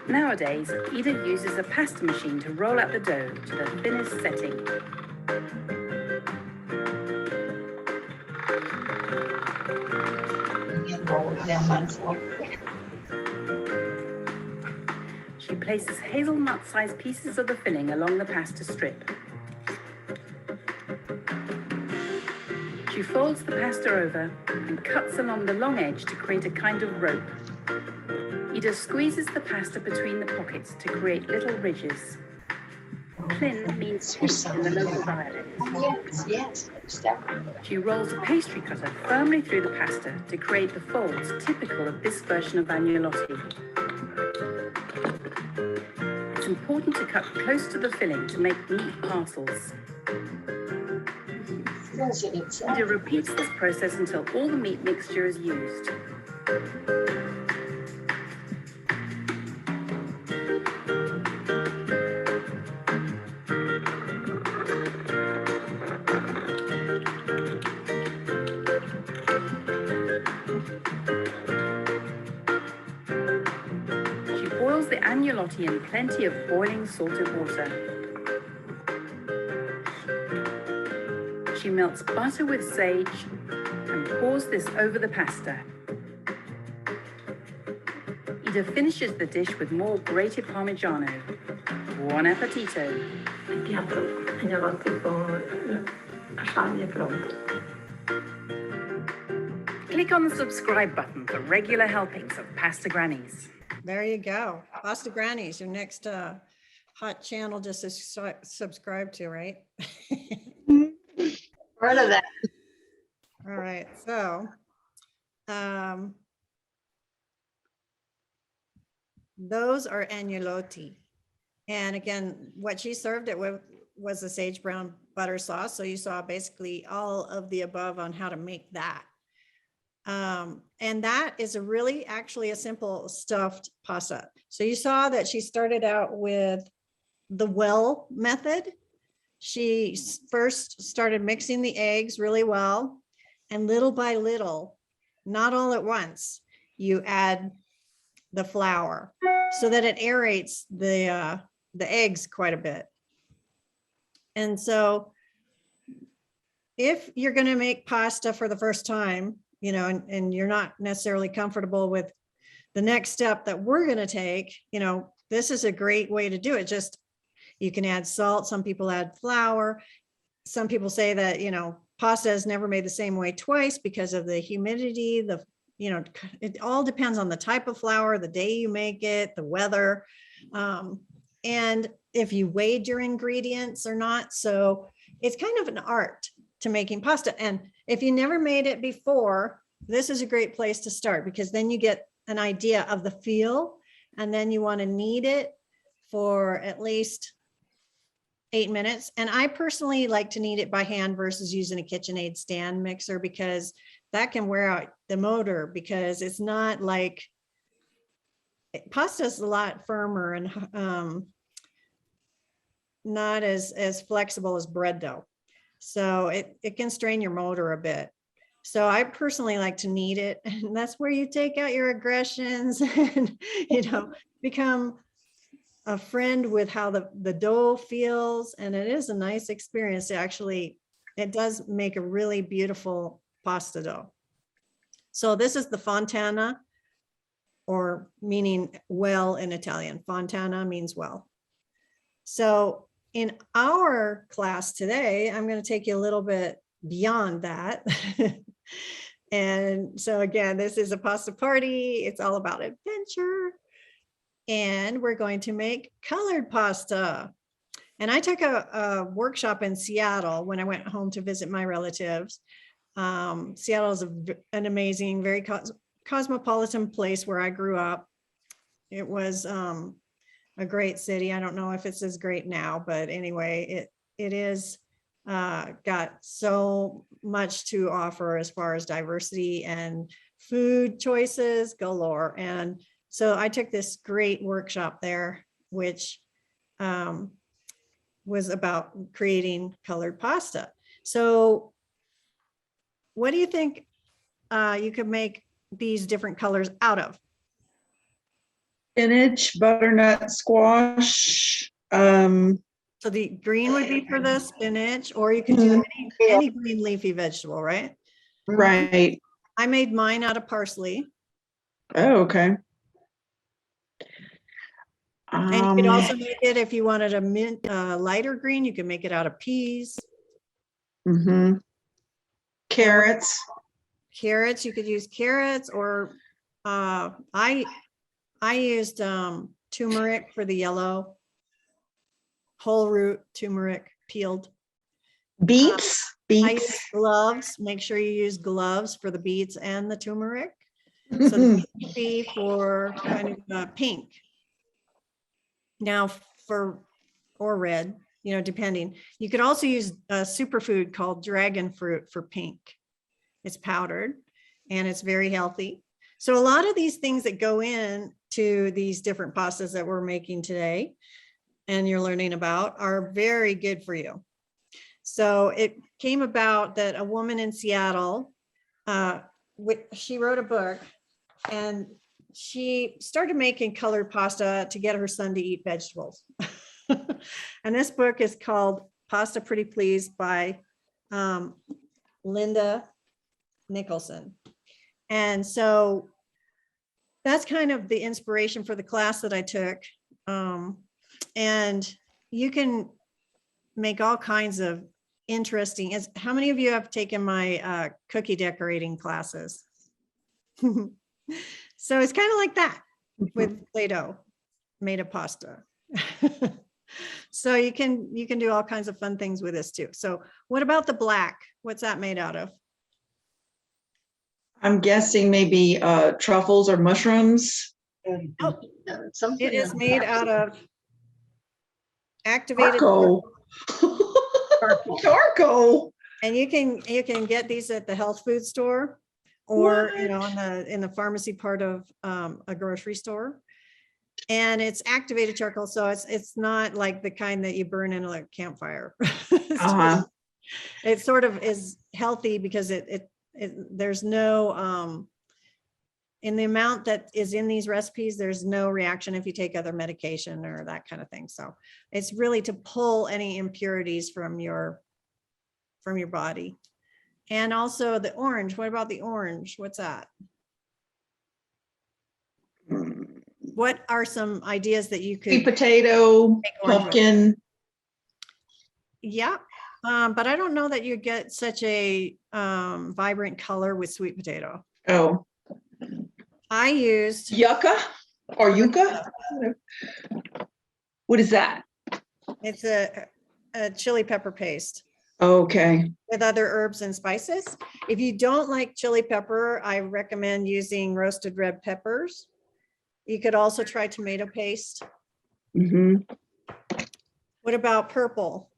Speaker 9: Nowadays, Ida uses a pasta machine to roll out the dough to the thinnest setting. She places hazelnut-sized pieces of the filling along the pasta strip. She folds the pasta over and cuts along the long edge to create a kind of rope. Ida squeezes the pasta between the pockets to create little ridges. Plin means pinch in the local dialect.
Speaker 3: Yes.
Speaker 9: She rolls a pastry cutter firmly through the pasta to create the folds typical of this version of agnolotti. It's important to cut close to the filling to make neat parcels. Ida repeats this process until all the meat mixture is used. She boils the agnolotti in plenty of boiling salted water. She melts butter with sage and pours this over the pasta. Ida finishes the dish with more grated Parmigiano. Buon appetito!
Speaker 7: Il piatto agnolotti con la farfalle è pronto.
Speaker 9: Click on the subscribe button for regular helpings of Pasta Grannies.
Speaker 2: There you go. Pasta Grannies, your next hot channel to subscribe to, right?
Speaker 3: Part of that.
Speaker 2: All right, so those are agnolotti. And again, what she served it with was a sage brown butter sauce. So you saw basically all of the above on how to make that. And that is actually a simple stuffed pasta. So you saw that she started out with the well method. She first started mixing the eggs really well, and little by little, not all at once, you add the flour so that it aerates the eggs quite a bit. And so if you're going to make pasta for the first time, and you're not necessarily comfortable with the next step that we're going to take, this is a great way to do it. Just, you can add salt. Some people add flour. Some people say that, pasta is never made the same way twice because of the humidity, it all depends on the type of flour, the day you make it, the weather, and if you weighed your ingredients or not. So it's kind of an art to making pasta. And if you never made it before, this is a great place to start, because then you get an idea of the feel, and then you want to knead it for at least 8 minutes. And I personally like to knead it by hand versus using a KitchenAid stand mixer, because that can wear out the motor, because it's not like, pasta is a lot firmer and not as flexible as bread dough. So it can strain your motor a bit. So I personally like to knead it, and that's where you take out your aggressions and, become a friend with how the dough feels. And it is a nice experience to actually, it does make a really beautiful pasta dough. So this is the fontana, or meaning well in Italian. Fontana means well. So in our class today, I'm going to take you a little bit beyond that. And so again, this is a pasta party. It's all about adventure. And we're going to make colored pasta. And I took a workshop in Seattle when I went home to visit my relatives. Seattle is an amazing, very cosmopolitan place where I grew up. It was a great city. I don't know if it's as great now, but anyway, it is got so much to offer as far as diversity and food choices galore. And so I took this great workshop there, which was about creating colored pasta. So what do you think you could make these different colors out of?
Speaker 4: Spinach, butternut squash.
Speaker 2: So the green would be for the spinach, or you could do any green leafy vegetable, right?
Speaker 4: Right.
Speaker 2: I made mine out of parsley.
Speaker 4: Oh, okay.
Speaker 2: And you could also make it, if you wanted a mint lighter green, you can make it out of peas.
Speaker 4: Carrots.
Speaker 2: Carrots, you could use carrots, or I used turmeric for the yellow, whole root turmeric peeled.
Speaker 4: Beets.
Speaker 2: I use gloves. Make sure you use gloves for the beets and the turmeric. So the beets would be for kind of pink. Now or red, depending. You could also use a superfood called dragon fruit for pink. It's powdered and it's very healthy. So a lot of these things that go into these different pastas that we're making today and you're learning about are very good for you. So it came about that a woman in Seattle, she wrote a book, and she started making colored pasta to get her son to eat vegetables. And this book is called Pasta Pretty Please by Linda Nicholson. And so that's kind of the inspiration for the class that I took. And you can make all kinds of interesting. How many of you have taken my cookie decorating classes? So it's kind of like that with Play-Doh made of pasta. So you can do all kinds of fun things with this too. So what about the black? What's that made out of?
Speaker 4: I'm guessing maybe truffles or mushrooms.
Speaker 2: Oh, it is made out of activated
Speaker 4: charcoal.
Speaker 2: And you can get these at the health food store, or in the pharmacy part of a grocery store. And it's activated charcoal, so it's not like the kind that you burn in a campfire. It sort of is healthy because there's no in the amount that is in these recipes, there's no reaction if you take other medication or that kind of thing. So it's really to pull any impurities from your body. And also the orange. What about the orange? What's that? What are some ideas that you
Speaker 4: Sweet
Speaker 2: could?
Speaker 4: potato,
Speaker 2: Make orange with.
Speaker 4: pumpkin.
Speaker 2: Yeah, but I don't know that you get such a vibrant color with sweet potato.
Speaker 4: Oh,
Speaker 2: I used
Speaker 4: yucca or yucca? What is that?
Speaker 2: it's a chili pepper paste
Speaker 4: Okay.
Speaker 2: with other herbs and spices. If you don't like chili pepper, I recommend using roasted red peppers. You could also try tomato paste.
Speaker 4: Mm-hmm.
Speaker 2: What about purple?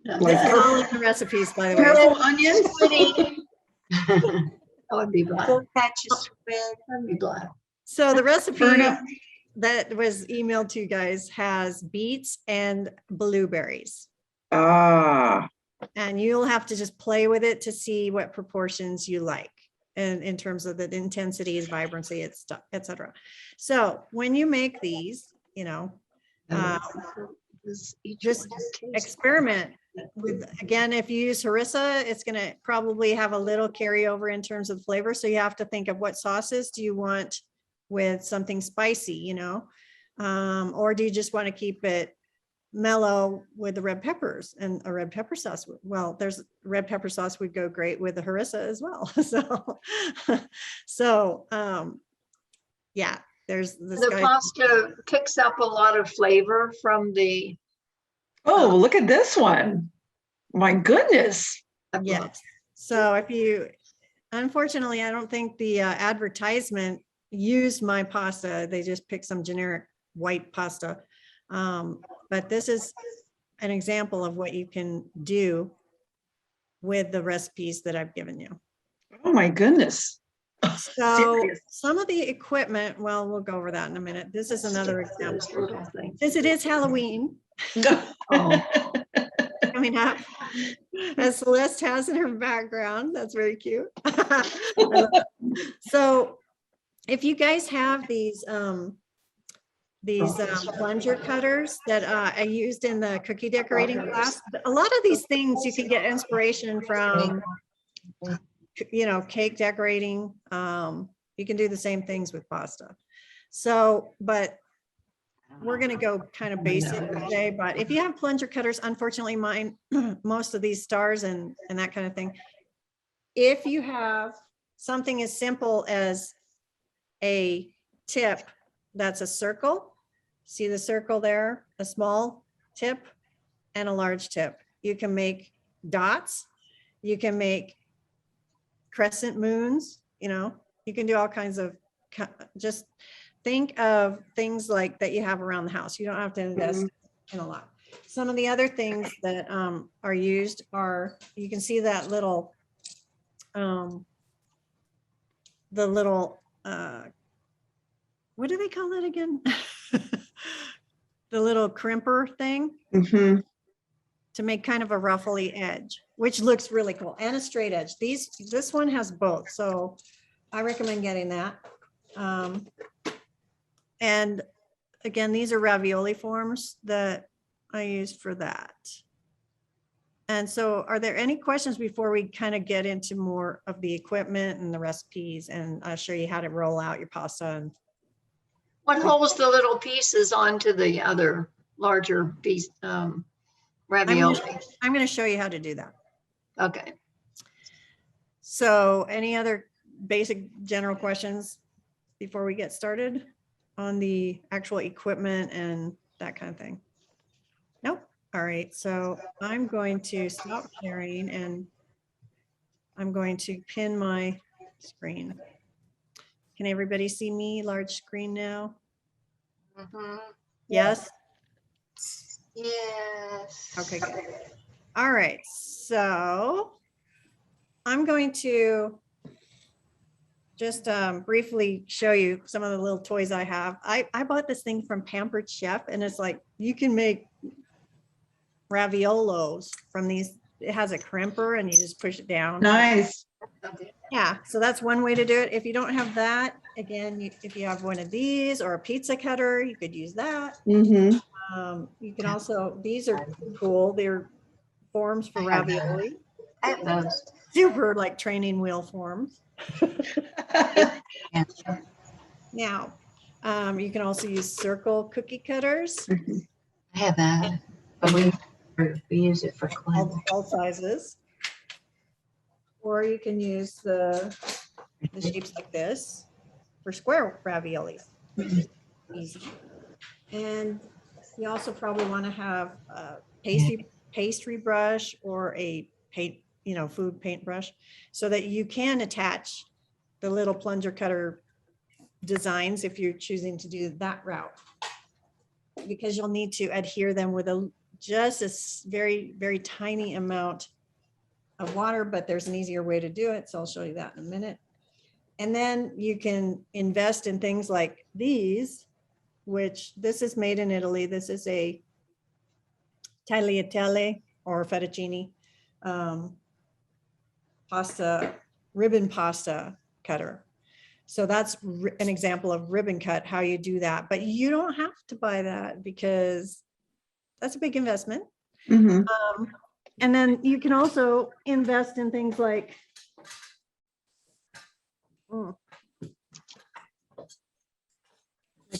Speaker 3: Now,
Speaker 4: Like
Speaker 2: This is
Speaker 3: that-
Speaker 2: all in the recipes, by the way.
Speaker 4: Purple onion?
Speaker 3: that would be black.
Speaker 1: Both patches red.
Speaker 3: That'd be black.
Speaker 2: So the recipe
Speaker 4: Turnip.
Speaker 2: that was emailed to you guys has beets and blueberries.
Speaker 4: Ah,
Speaker 2: And you'll have to just play with it to see what proportions you like. And in terms of the intensities, vibrancy, et cetera. So when you make these, you know, just experiment with, again, if you use harissa, it's going to probably have a little carryover in terms of flavor. So you have to think of what sauces do you want with something spicy, you know, or do you just want to keep it mellow with the red peppers and a red pepper sauce? Well, there's red pepper sauce would go great with the harissa as well. So yeah, there's this
Speaker 3: The
Speaker 2: guy.
Speaker 3: pasta picks up a lot of flavor from the.
Speaker 4: oh, look at this one. My goodness.
Speaker 2: Yes. So if you, unfortunately, I don't think the advertisement used my pasta. They just picked some generic white pasta. But this is an example of what you can do with the recipes that I've given you.
Speaker 4: Oh, my goodness.
Speaker 2: So
Speaker 4: Serious.
Speaker 2: some of the equipment, well, we'll go over that in a minute. This is another example.
Speaker 3: Those little things.
Speaker 2: Since it is Halloween
Speaker 3: Oh.
Speaker 2: coming up, as Celeste has in her background, that's very cute. So if you guys have these plunger cutters that I used in the cookie decorating class, a lot of these things you can get inspiration from, you know, cake decorating. You can do the same things with pasta. So, but we're going to go kind of basic today, but if you have plunger cutters, unfortunately mine, most of these stars and that kind of thing, if you have something as simple as a tip that's a circle, see the circle there, a small tip and a large tip. You can make dots, you can make crescent moons, you know, you can do all kinds of, just think of things like that you have around the house. You don't have to invest in a lot. Some of the other things that are used are, you can see that little, the little, what do they call that again? The little crimper thing
Speaker 4: Mm-hmm.
Speaker 2: to make kind of a ruffly edge, which looks really cool, and a straight edge. This one has both, so I recommend getting that. And again, these are ravioli forms that I used for that. And so are there any questions before we kind of get into more of the equipment and the recipes, and I'll show you how to roll out your pasta? And
Speaker 3: What holds the little pieces onto the other larger piece, ravioli?
Speaker 2: I'm going to show you how to do that.
Speaker 3: Okay.
Speaker 2: So any other basic general questions before we get started on the actual equipment and that kind of thing? Nope. All right. So I'm going to stop sharing and I'm going to pin my screen. Can everybody see me large screen now?
Speaker 3: Mhm.
Speaker 2: Yes.
Speaker 3: Yes.
Speaker 2: Okay, good. All right. So I'm going to just briefly show you some of the little toys I have. I bought this thing from Pampered Chef, and it's like you can make raviolos from these. It has a crimper and you just push it down.
Speaker 4: Nice.
Speaker 2: Yeah, so that's one way to do it. If you don't have that, again, if you have one of these or a pizza cutter, you could use that.
Speaker 4: Mm-hmm.
Speaker 2: You can also, these are cool. They're forms for ravioli.
Speaker 3: I have those.
Speaker 2: Super like training wheel forms. Now, you can also use circle cookie cutters.
Speaker 3: I have that, but we use it for cleansing.
Speaker 2: All sizes. Or you can use the shapes like this for square raviolis. Easy. And you also probably want to have a pastry brush or a paint, food paintbrush, so that you can attach the little plunger cutter designs if you're choosing to do that route, because you'll need to adhere them with just a very, very tiny amount of water, but there's an easier way to do it. So I'll show you that in a minute. And then you can invest in things like these, which this is made in Italy. This is a tagliatelle or fettuccine ribbon pasta cutter. So that's an example of ribbon cut, how you do that. But you don't have to buy that because that's a big investment.
Speaker 4: Mm-hmm.
Speaker 2: And then you can also invest in things like, I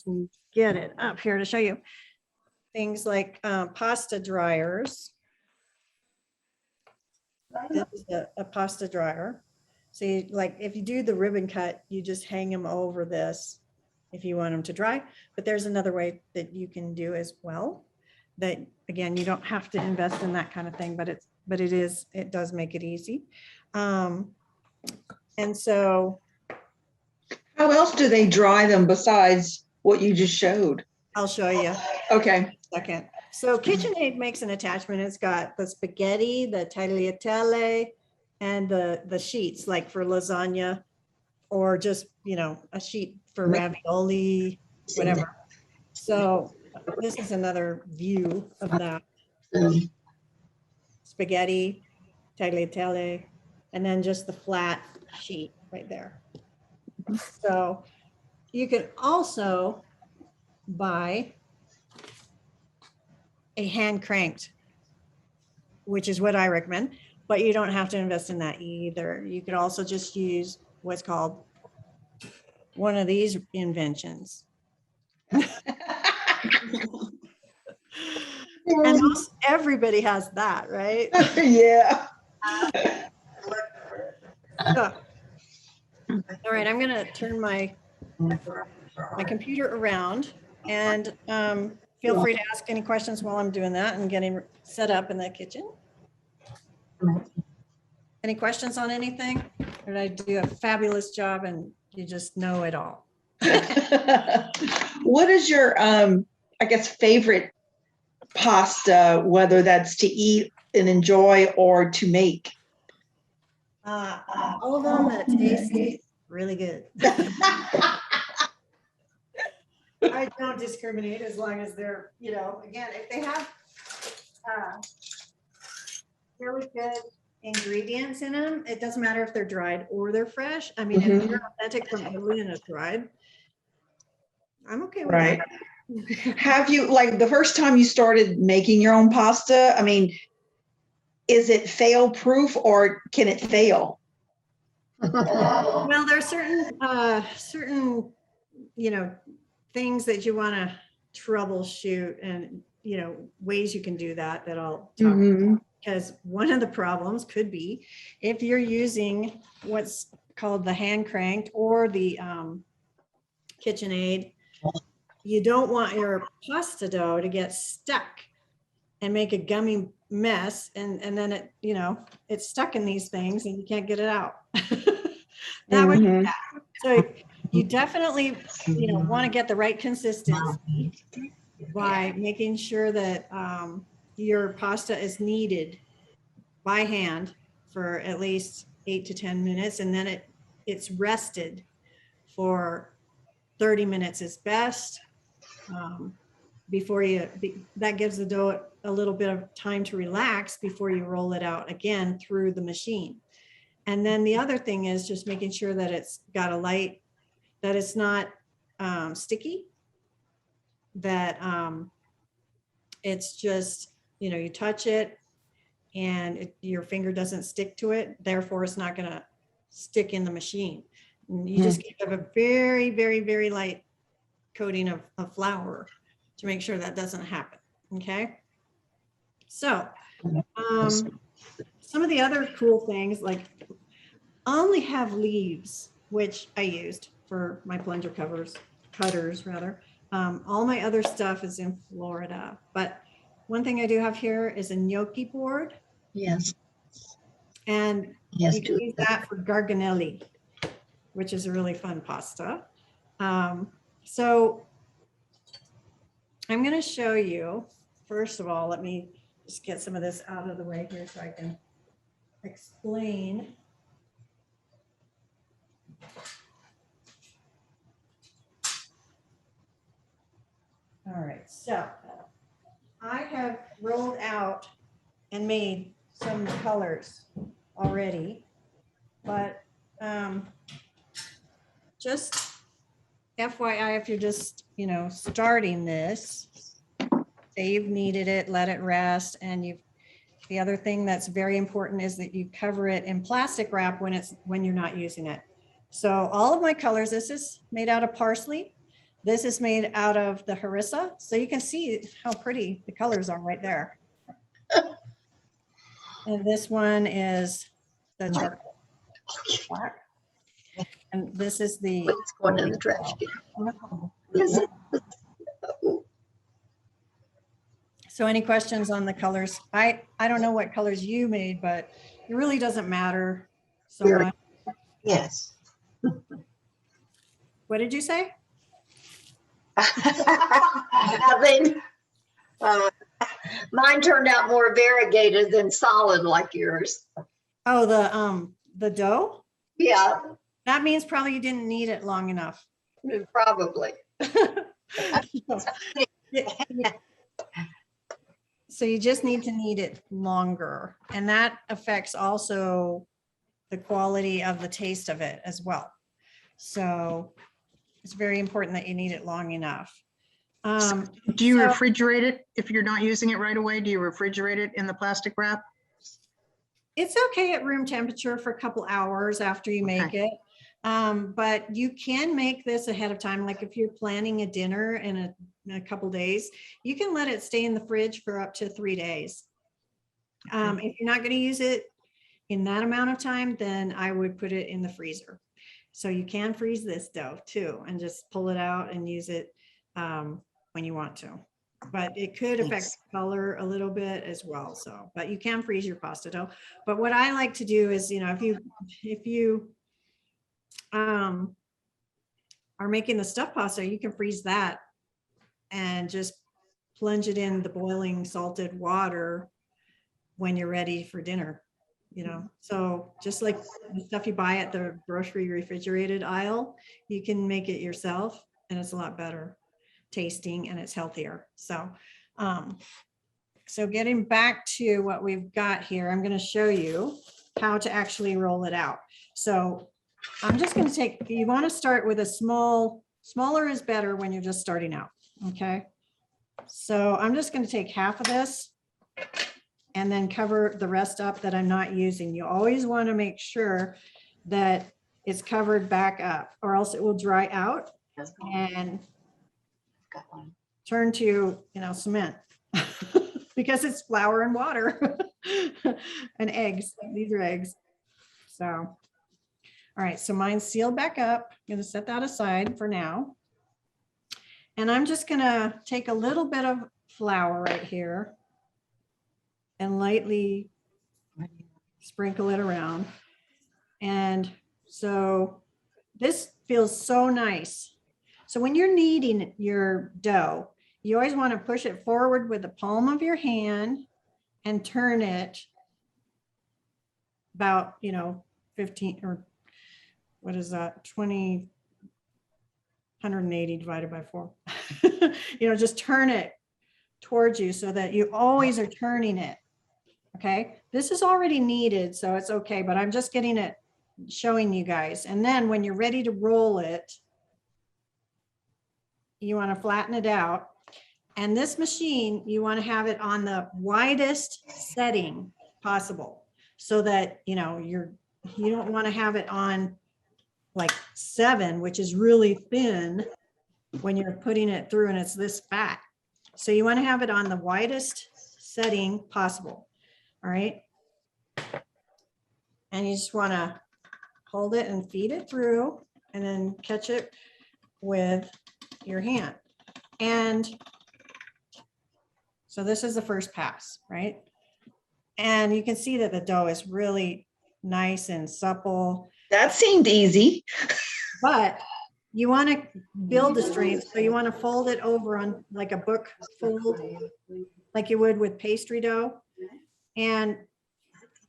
Speaker 2: can get it up here to show you, things like pasta dryers. This is a pasta dryer. So like if you do the ribbon cut, you just hang them over this if you want them to dry. But there's another way that you can do as well. That again, you don't have to invest in that kind of thing, but it does make it easy. And so
Speaker 4: How else do they dry them besides what you just showed?
Speaker 2: I'll show you.
Speaker 4: Okay.
Speaker 2: Second. So KitchenAid makes an attachment. It's got the spaghetti, the tagliatelle, and the sheets like for lasagna, or just, a sheet for ravioli, whatever. So this is another view of that. Spaghetti, tagliatelle, and then just the flat sheet right there. So you can also buy a hand cranked, which is what I recommend, but you don't have to invest in that either. You could also just use what's called one of these inventions. And most everybody has that, right?
Speaker 4: Yeah.
Speaker 2: So, all right, I'm gonna turn my computer around, and feel free to ask any questions while I'm doing that and getting set up in the kitchen. Any questions on anything? Or did I do a fabulous job and you just know it all?
Speaker 4: What is your, I guess, favorite pasta, whether that's to eat and enjoy or to make?
Speaker 2: All of them that taste really good. I don't discriminate as long as they're, again, if they have really good ingredients in them, it doesn't matter if they're dried or they're fresh. I mean, if they're authentic from Italy and it's dried, I'm okay with
Speaker 4: Right.
Speaker 2: that.
Speaker 4: Have you, like the first time you started making your own pasta, I mean, is it fail proof or can it fail?
Speaker 2: Well, there's certain, things that you want to troubleshoot and, ways you can do that I'll talk about. Because one of the problems could be if you're using what's called the hand cranked or the KitchenAid, you don't want your pasta dough to get stuck and make a gummy mess. And then it, it's stuck in these things and you can't get it out. That would be bad. So you definitely, want to get the right consistency by making sure that your pasta is kneaded by hand for at least 8 to 10 minutes, and then it's rested for 30 minutes is best. Before that gives the dough a little bit of time to relax before you roll it out again through the machine. And then the other thing is just making sure that it's got a light, that it's not sticky, that it's just, you know, you touch it and your finger doesn't stick to it. Therefore, it's not going to stick in the machine. And you just give a very, very, very light coating of flour to make sure that doesn't happen. Okay. So some of the other cool things, like I only have leaves, which I used for my plunger cutters rather. All my other stuff is in Florida, but one thing I do have here is a gnocchi board.
Speaker 3: Yes.
Speaker 2: And
Speaker 3: Yes,
Speaker 2: you can use that for Garganelli, which is a really fun pasta. So I'm going to show you, first of all, let me just get some of this out of the way here so I can explain. All right, so I have rolled out and made some colors already, but just FYI, if you're just, you know, starting this, say you've kneaded it, let it rest, and the other thing that's very important is that you cover it in plastic wrap when you're not using it. So all of my colors, this is made out of parsley. This is made out of the harissa. So you can see how pretty the colors are right there. And this one is the charcoal black. And this is the.
Speaker 3: It's going in the trash can. Is it?
Speaker 2: So any questions on the colors? I don't know what colors you made, but it really doesn't matter so much.
Speaker 3: Yes.
Speaker 2: What did you say?
Speaker 3: Nothing. Mine turned out more variegated than solid like yours.
Speaker 2: Oh, the dough?
Speaker 3: Yeah,
Speaker 2: That means probably you didn't knead it long enough.
Speaker 3: probably.
Speaker 2: So you just need to knead it longer, and that affects also the quality of the taste of it as well. So it's very important that you knead it long enough.
Speaker 6: Do you refrigerate it if you're not using it right away? Do you refrigerate it in the plastic wrap?
Speaker 2: It's okay at room temperature for a couple hours after you make it. But you can make this ahead of time. Like if you're planning a dinner in a couple days, you can let it stay in the fridge for up to 3 days. If you're not going to use it in that amount of time, then I would put it in the freezer. So you can freeze this dough too, and just pull it out and use it when you want to. But it could affect the color a little bit as well. So, but you can freeze your pasta dough. But what I like to do is, you know, if you are making the stuffed pasta, you can freeze that and just plunge it in the boiling salted water when you're ready for dinner, you know. So just like the stuff you buy at the grocery refrigerated aisle, you can make it yourself, and it's a lot better tasting and it's healthier. So so getting back to what we've got here, I'm going to show you how to actually roll it out. So I'm just going to take, you want to start with a smaller is better when you're just starting out. Okay. So I'm just going to take half of this and then cover the rest up that I'm not using. You always want to make sure that it's covered back up, or else it will dry out and turn to, you know, cement because it's flour and water and eggs. These are eggs. So, all right. So mine's sealed back up. I'm going to set that aside for now. And I'm just going to take a little bit of flour right here and lightly sprinkle it around. And so this feels so nice. So when you're kneading your dough, you always want to push it forward with the palm of your hand and turn it about, you know, 15 or what is that? 20, 180 divided by 4. You know, just turn it towards you so that you always are turning it. Okay, this is already kneaded, so it's okay, but I'm just getting it, showing you guys. And then when you're ready to roll it, you want to flatten it out. And this machine, you want to have it on the widest setting possible so that, you know, you don't want to have it on like 7, which is really thin when you're putting it through and it's this fat. So you want to have it on the widest setting possible. All right. And you just want to hold it and feed it through and then catch it with your hand. And so this is the first pass, right? And you can see that the dough is really nice and supple.
Speaker 4: That seemed easy.
Speaker 2: But you want to build the strength. So you want to fold it over on like a book fold, like you would with pastry dough. And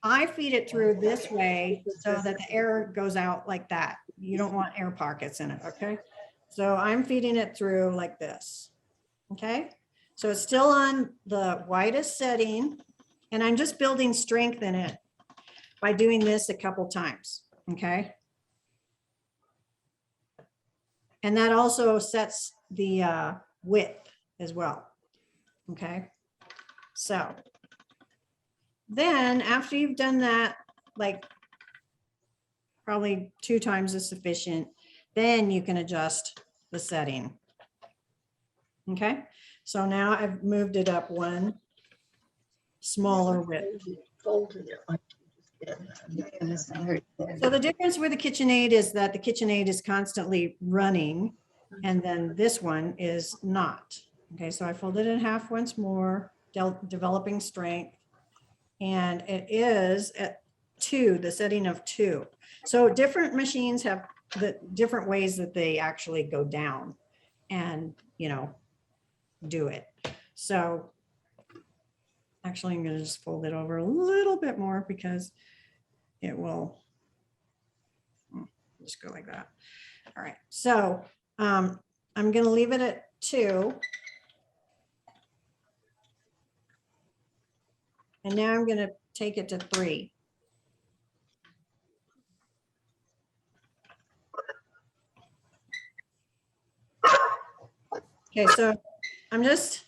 Speaker 2: I feed it through this way so that the air goes out like that. You don't want air pockets in it, okay? So I'm feeding it through like this, okay? So it's still on the widest setting, and I'm just building strength in it by doing this a couple times, okay? And that also sets the width as well, okay? So then after you've done that, like probably 2 times is sufficient, then you can adjust the setting. Okay, so now I've moved it up 1 smaller width. So the difference with the KitchenAid is that the KitchenAid is constantly running and then this one is not. Okay, so I folded it in half once more, developing strength. And it is at 2, the setting of 2. So different machines have the different ways that they actually go down and, you know, do it. So actually I'm going to just fold it over a little bit more because it will just go like that. All right. So I'm going to leave it at 2. And now I'm going to take it to 3. Okay, so I'm just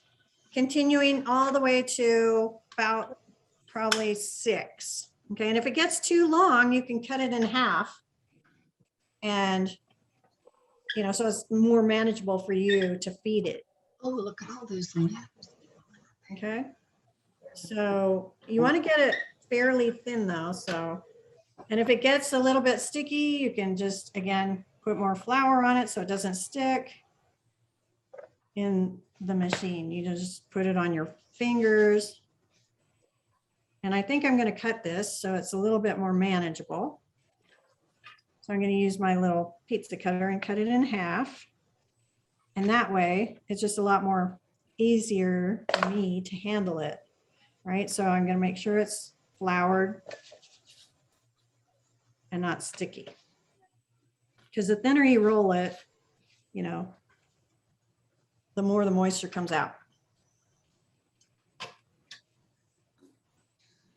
Speaker 2: continuing all the way to about probably 6. Okay, and if it gets too long, you can cut it in half. And, you know, so it's more manageable for you to feed it.
Speaker 3: Oh, look at all those things.
Speaker 2: Okay. So you want to get it fairly thin though. So, and if it gets a little bit sticky, you can just, again, put more flour on it so it doesn't stick in the machine. You just put it on your fingers. And I think I'm going to cut this so it's a little bit more manageable. So I'm going to use my little pizza cutter and cut it in half. And that way it's just a lot more easier for me to handle it. Right, so I'm going to make sure it's floured and not sticky. Because the thinner you roll it, you know, the more the moisture comes out.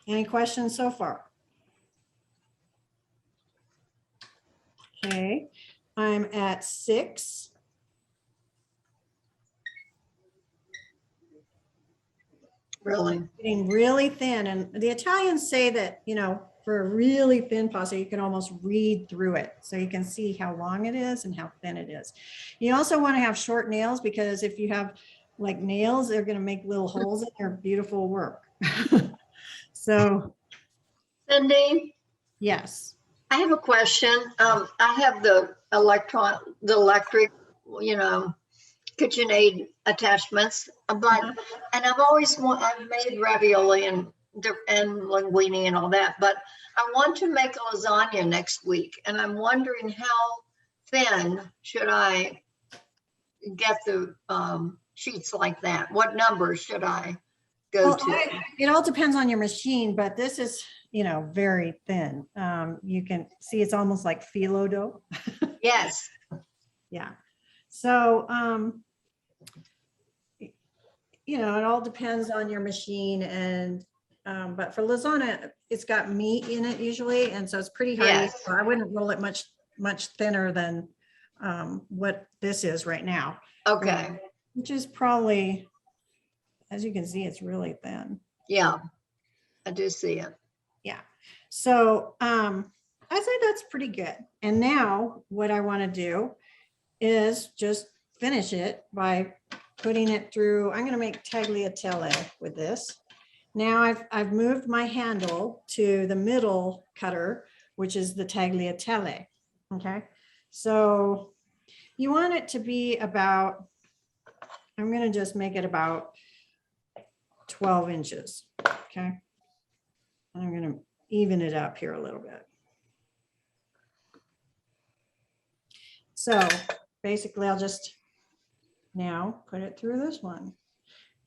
Speaker 2: Any questions so far? Okay, I'm at 6.
Speaker 3: Really?
Speaker 2: Getting really thin. And the Italians say that, you know, for a really thin pasta, you can almost read through it. So you can see how long it is and how thin it is. You also want to have short nails because if you have like nails, they're going to make little holes in your beautiful work. So.
Speaker 3: Cindy?
Speaker 2: Yes.
Speaker 3: I have a question. I have the electric, you know, KitchenAid attachments, but and I've made ravioli and linguine and all that, but I want to make a lasagna next week, and I'm wondering how thin should I get the sheets like that? What number should I go to?
Speaker 2: It all depends on your machine, but this is, you know, very thin. You can see it's almost like phyllo dough.
Speaker 3: Yes.
Speaker 2: Yeah. So, you know, it all depends on your machine and But for lasagna, it's got meat in it usually, and so it's pretty hearty.
Speaker 3: Yes.
Speaker 2: So I wouldn't roll it much thinner than what this is right now.
Speaker 3: Okay.
Speaker 2: Which is probably, as you can see, it's really thin.
Speaker 3: Yeah, I do see it.
Speaker 2: Yeah. So I say that's pretty good. And now what I want to do is just finish it by putting it through. I'm going to make tagliatelle with this. Now I've moved my handle to the middle cutter, which is the tagliatelle. Okay. So you want it to be about, I'm going to just make it about 12 inches. Okay. I'm going to even it up here a little bit. So basically I'll just now put it through this one,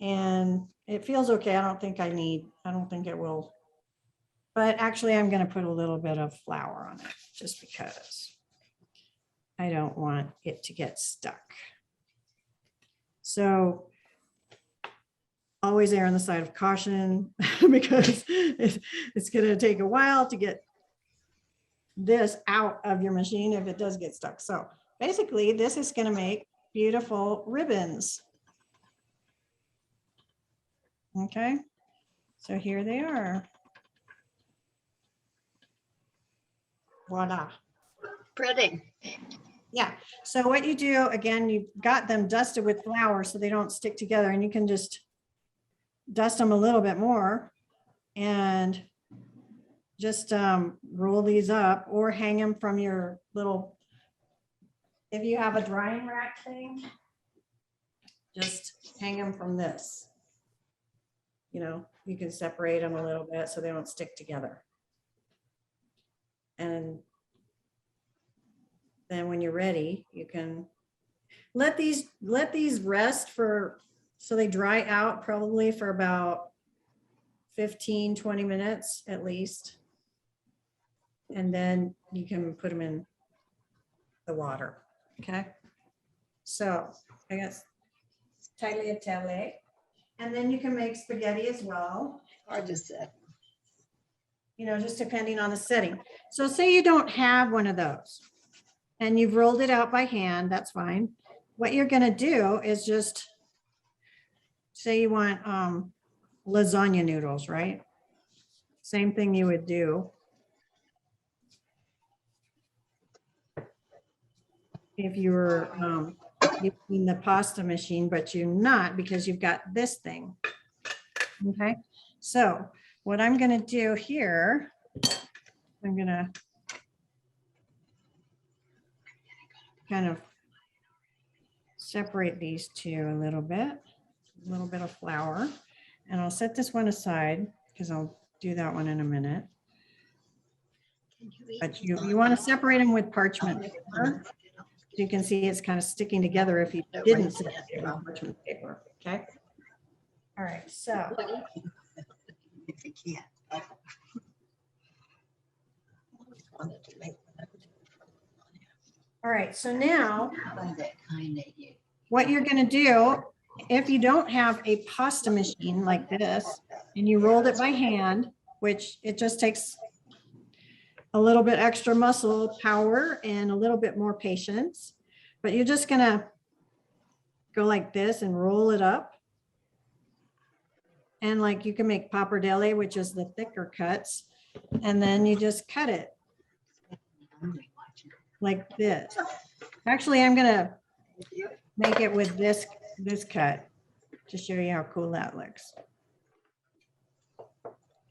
Speaker 2: and it feels okay. I don't think it will, but actually I'm going to put a little bit of flour on it just because I don't want it to get stuck. So always err on the side of caution because it's going to take a while to get this out of your machine if it does get stuck. So basically this is going to make beautiful ribbons. Okay, so here they are. Voila.
Speaker 3: Pretty.
Speaker 2: Yeah, so what you do, again, you've got them dusted with flour so they don't stick together, and you can just dust them a little bit more and just roll these up or hang them from your little, if you have a drying rack thing, just hang them from this. You know, you can separate them a little bit so they don't stick together. And then when you're ready, you can let these rest so they dry out probably for about 15-20 minutes at least. And then you can put them in the water. Okay. So I got tagliatelle, and then you can make spaghetti as well.
Speaker 3: Hard to say.
Speaker 2: You know, just depending on the setting. So say you don't have one of those and you've rolled it out by hand, that's fine. What you're going to do is just say you want lasagna noodles, right? Same thing you would do if you were using the pasta machine, but you're not because you've got this thing. Okay, so what I'm going to do here, I'm going to kind of separate these two a little bit of flour, and I'll set this one aside because I'll do that one in a minute. But you want to separate them with parchment paper. You can see it's kind of sticking together if you didn't separate it with parchment paper. Okay. All right. So
Speaker 3: If you can't.
Speaker 2: all right. So now what you're going to do, if you don't have a pasta machine like this and you rolled it by hand, which it just takes a little bit extra muscle power and a little bit more patience, but you're just going to go like this and roll it up. And like you can make pappardelle, which is the thicker cuts, and then you just cut it like this. Actually, I'm going to make it with this cut to show you how cool that looks.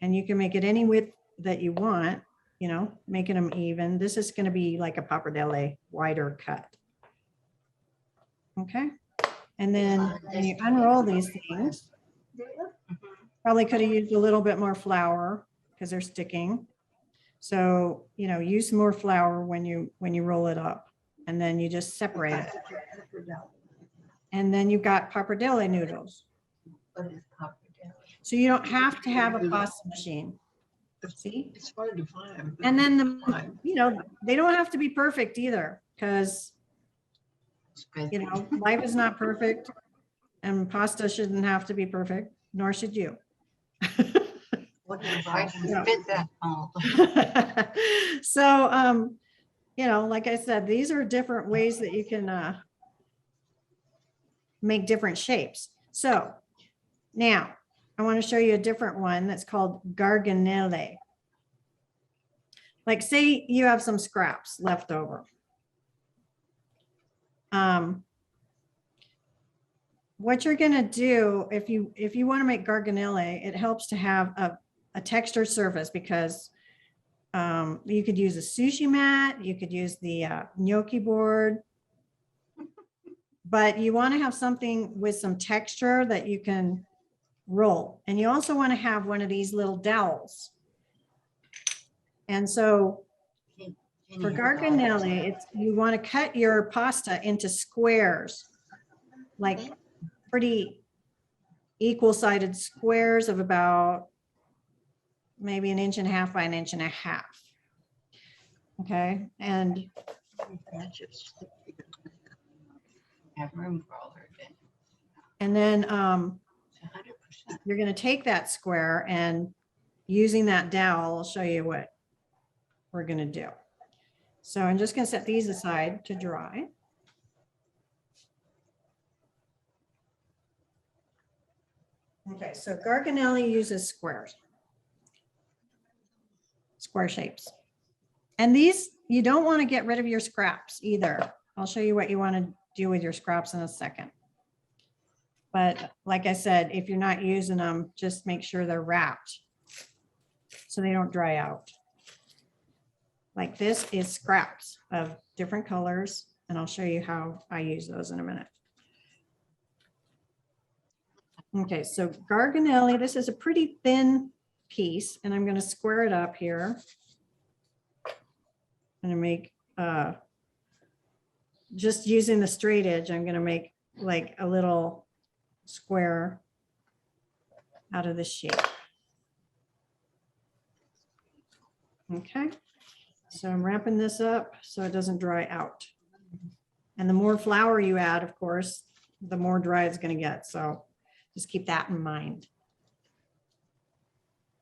Speaker 2: And you can make it any width that you want, you know, making them even. This is going to be like a pappardelle, wider cut. Okay. And then when you unroll these things, probably could have used a little bit more flour because they're sticking. So, you know, use more flour when you roll it up, and then you just separate it. And then you've got pappardelle noodles. So you don't have to have a pasta machine. See?
Speaker 3: It's hard to find.
Speaker 2: And then you know, they don't have to be perfect either, because you know, life is not perfect and pasta shouldn't have to be perfect, nor should you.
Speaker 3: What device would fit that mold?
Speaker 2: So, you know, like I said, these are different ways that you can make different shapes. So now I want to show you a different one that's called Garganelli. Like say you have some scraps left over. What you're going to do if you want to make Garganelli, it helps to have a textured surface because you could use a sushi mat, you could use the gnocchi board, but you want to have something with some texture that you can roll. And you also want to have one of these little dowels. And so for Garganelli, it's you want to cut your pasta into squares, like pretty equal-sided squares of about maybe 1.5 inches by 1.5 inches. Okay, and
Speaker 3: Have room for all their things.
Speaker 2: and then you're going to take that square and using that dowel, I'll show you what we're going to do. So I'm just going to set these aside to dry. Okay, so Garganelli uses squares, square shapes. And these, you don't want to get rid of your scraps either. I'll show you what you want to do with your scraps in a second. But like I said, if you're not using them, just make sure they're wrapped so they don't dry out. Like this is scraps of different colors, and I'll show you how I use those in a minute. Okay, so Garganelli, this is a pretty thin piece, and I'm going to square it up here. I'm going to make, just using the straight edge, I'm going to make like a little square out of this shape. Okay, so I'm wrapping this up so it doesn't dry out. And the more flour you add, of course, the more dry it's going to get. So just keep that in mind.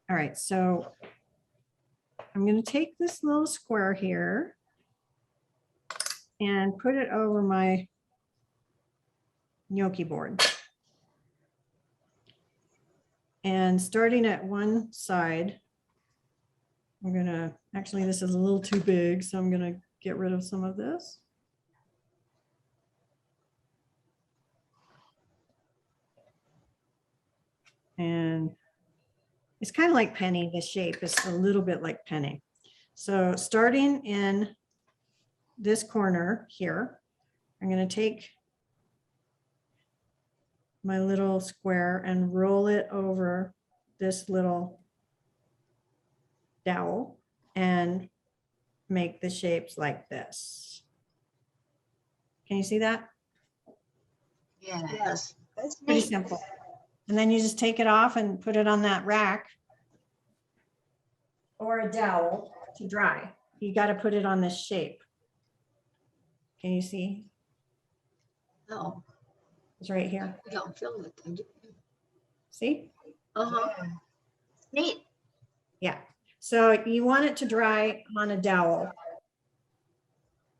Speaker 2: All right, so I'm going to take this little square here and put it over my gnocchi board. And starting at one side, I'm going to, actually this is a little too big, so I'm going to get rid of some of this. And it's kind of like penny, this shape is a little bit like penny. So starting in this corner here, I'm going to take my little square and roll it over this little dowel and make the shapes like this. Can you see that?
Speaker 3: Yeah, yes. That's
Speaker 2: Pretty
Speaker 3: neat.
Speaker 2: simple. And then you just take it off and put it on that rack or a dowel to dry. You got to put it on this shape. Can you see?
Speaker 3: No,
Speaker 2: It's right here.
Speaker 3: you don't feel it. Do you?
Speaker 2: See?
Speaker 3: Uh-huh. Neat.
Speaker 2: Yeah. So you want it to dry on a dowel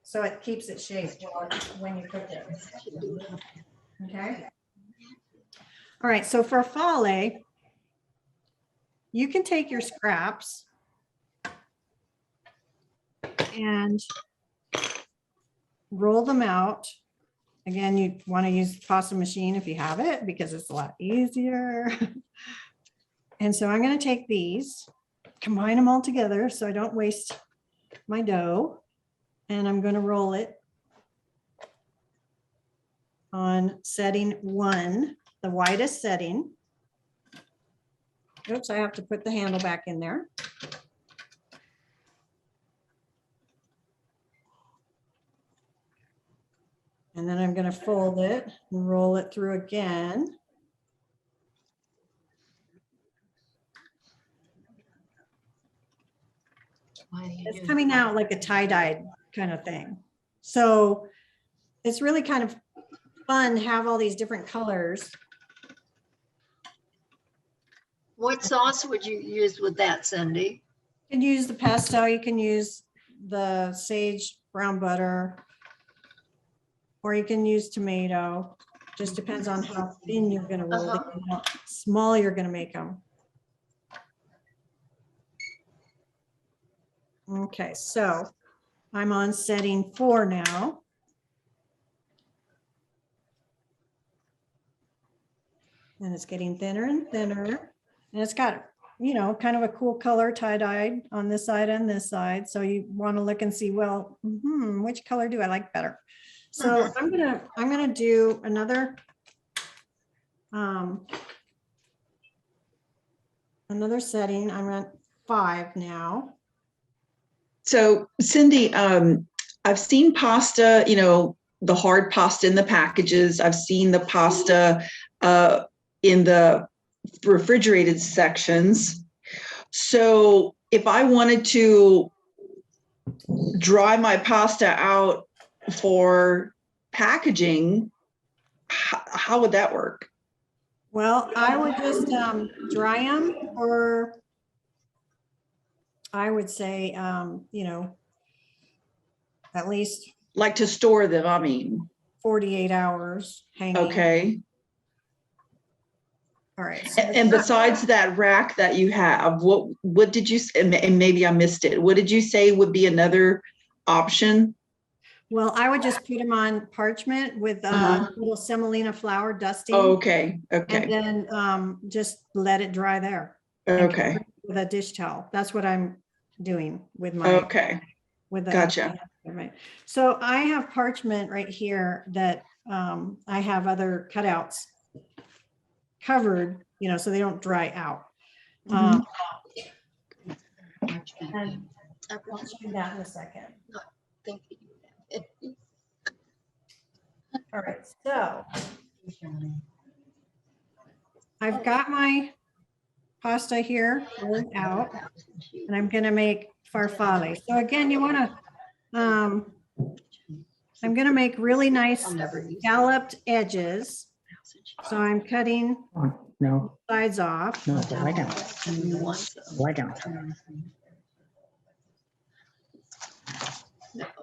Speaker 2: so it keeps it shaped when you cook it. Okay. All right. So for farfalle, you can take your scraps and roll them out. Again, you want to use the pasta machine if you have it because it's a lot easier. And so I'm going to take these, combine them all together so I don't waste my dough. And I'm going to roll it on setting 1, the widest setting. Oops, I have to put the handle back in there. And then I'm going to fold it and roll it through again. It's coming out like a tie-dyed kind of thing. So it's really kind of fun to have all these different colors.
Speaker 3: What sauce would you use with that, Cindy?
Speaker 2: You can use the pesto, you can use the sage brown butter, or you can use tomato. Just depends on how thin you're gonna roll it, and how small you're gonna make them. Okay, so I'm on setting 4 now. And it's getting thinner and thinner. And it's got, you know, kind of a cool color tie-dyed on this side and this side. So you want to look and see, well, which color do I like better? So I'm gonna do another setting. I'm at 5 now.
Speaker 4: So Cindy, I've seen pasta, you know, the hard pasta in the packages. I've seen the pasta in the refrigerated sections. So if I wanted to dry my pasta out for packaging, how would that work?
Speaker 2: Well, I would just dry them for, I would say, you know, at least
Speaker 4: Like to store them, I mean.
Speaker 2: 48 hours hanging.
Speaker 4: Okay.
Speaker 2: All right. So
Speaker 4: And besides that rack that you have, what did you, and maybe I missed it, what did you say would be another option?
Speaker 2: well, I would just put them on parchment with little semolina flour dusting.
Speaker 4: Oh, okay, okay,
Speaker 2: And then just let it dry there.
Speaker 4: okay,
Speaker 2: With a dish towel. That's what I'm doing with my.
Speaker 4: okay,
Speaker 2: With the.
Speaker 4: gotcha.
Speaker 2: Right. So I have parchment right here that I have other cutouts covered, you know, so they don't dry out. And I'll show you that in a second.
Speaker 3: Thank you.
Speaker 2: All right, so I've got my pasta here rolled out, and I'm going to make farfalle. So again, you want to, I'm going to make really nice scalloped edges. So I'm cutting
Speaker 6: No,
Speaker 2: sides off.
Speaker 6: no, lie down. Lie down.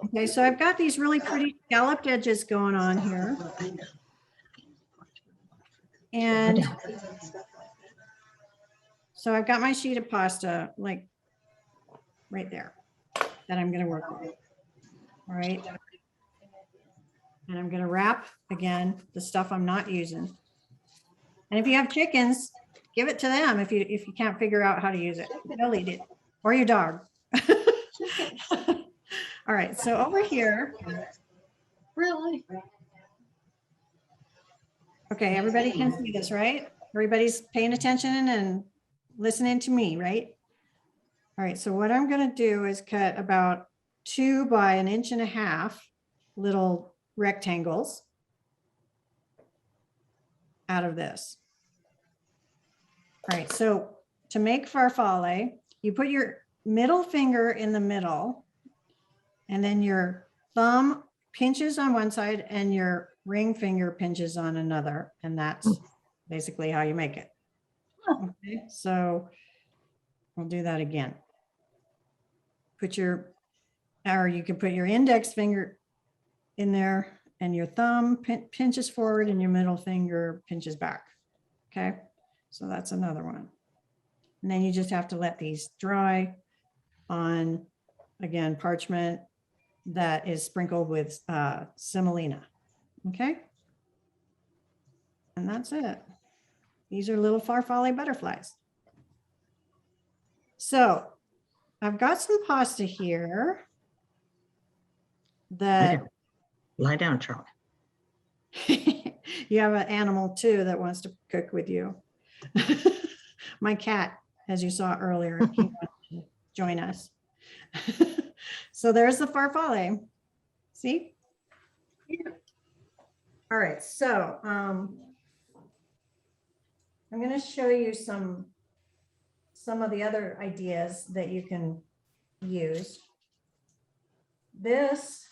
Speaker 2: Okay, so I've got these really pretty scalloped edges going on here. And so I've got my sheet of pasta like right there that I'm going to work with. All right. And I'm going to wrap again the stuff I'm not using. And if you have chickens, give it to them if you can't figure out how to use it. They'll eat it, or your dog. All right, so over here.
Speaker 3: Really?
Speaker 2: Okay, everybody can see this, right? Everybody's paying attention and listening to me, right? All right, so what I'm going to do is cut about 2 by 1.5 inches little rectangles out of this. All right, so to make farfalle, you put your middle finger in the middle, and then your thumb pinches on one side and your ring finger pinches on another. And that's basically how you make it. Okay, so we'll do that again. Or you can put your index finger in there, and your thumb pinches forward and your middle finger pinches back. Okay, so that's another one. And then you just have to let these dry on, again, parchment that is sprinkled with semolina. Okay. And that's it. These are little farfalle butterflies. So I've got some pasta here that
Speaker 6: Lie down, Charlie.
Speaker 2: you have an animal too that wants to cook with you. My cat, as you saw earlier, he wants to join us. So there's the farfalle. See? All right, so I'm going to show you some of the other ideas that you can use. This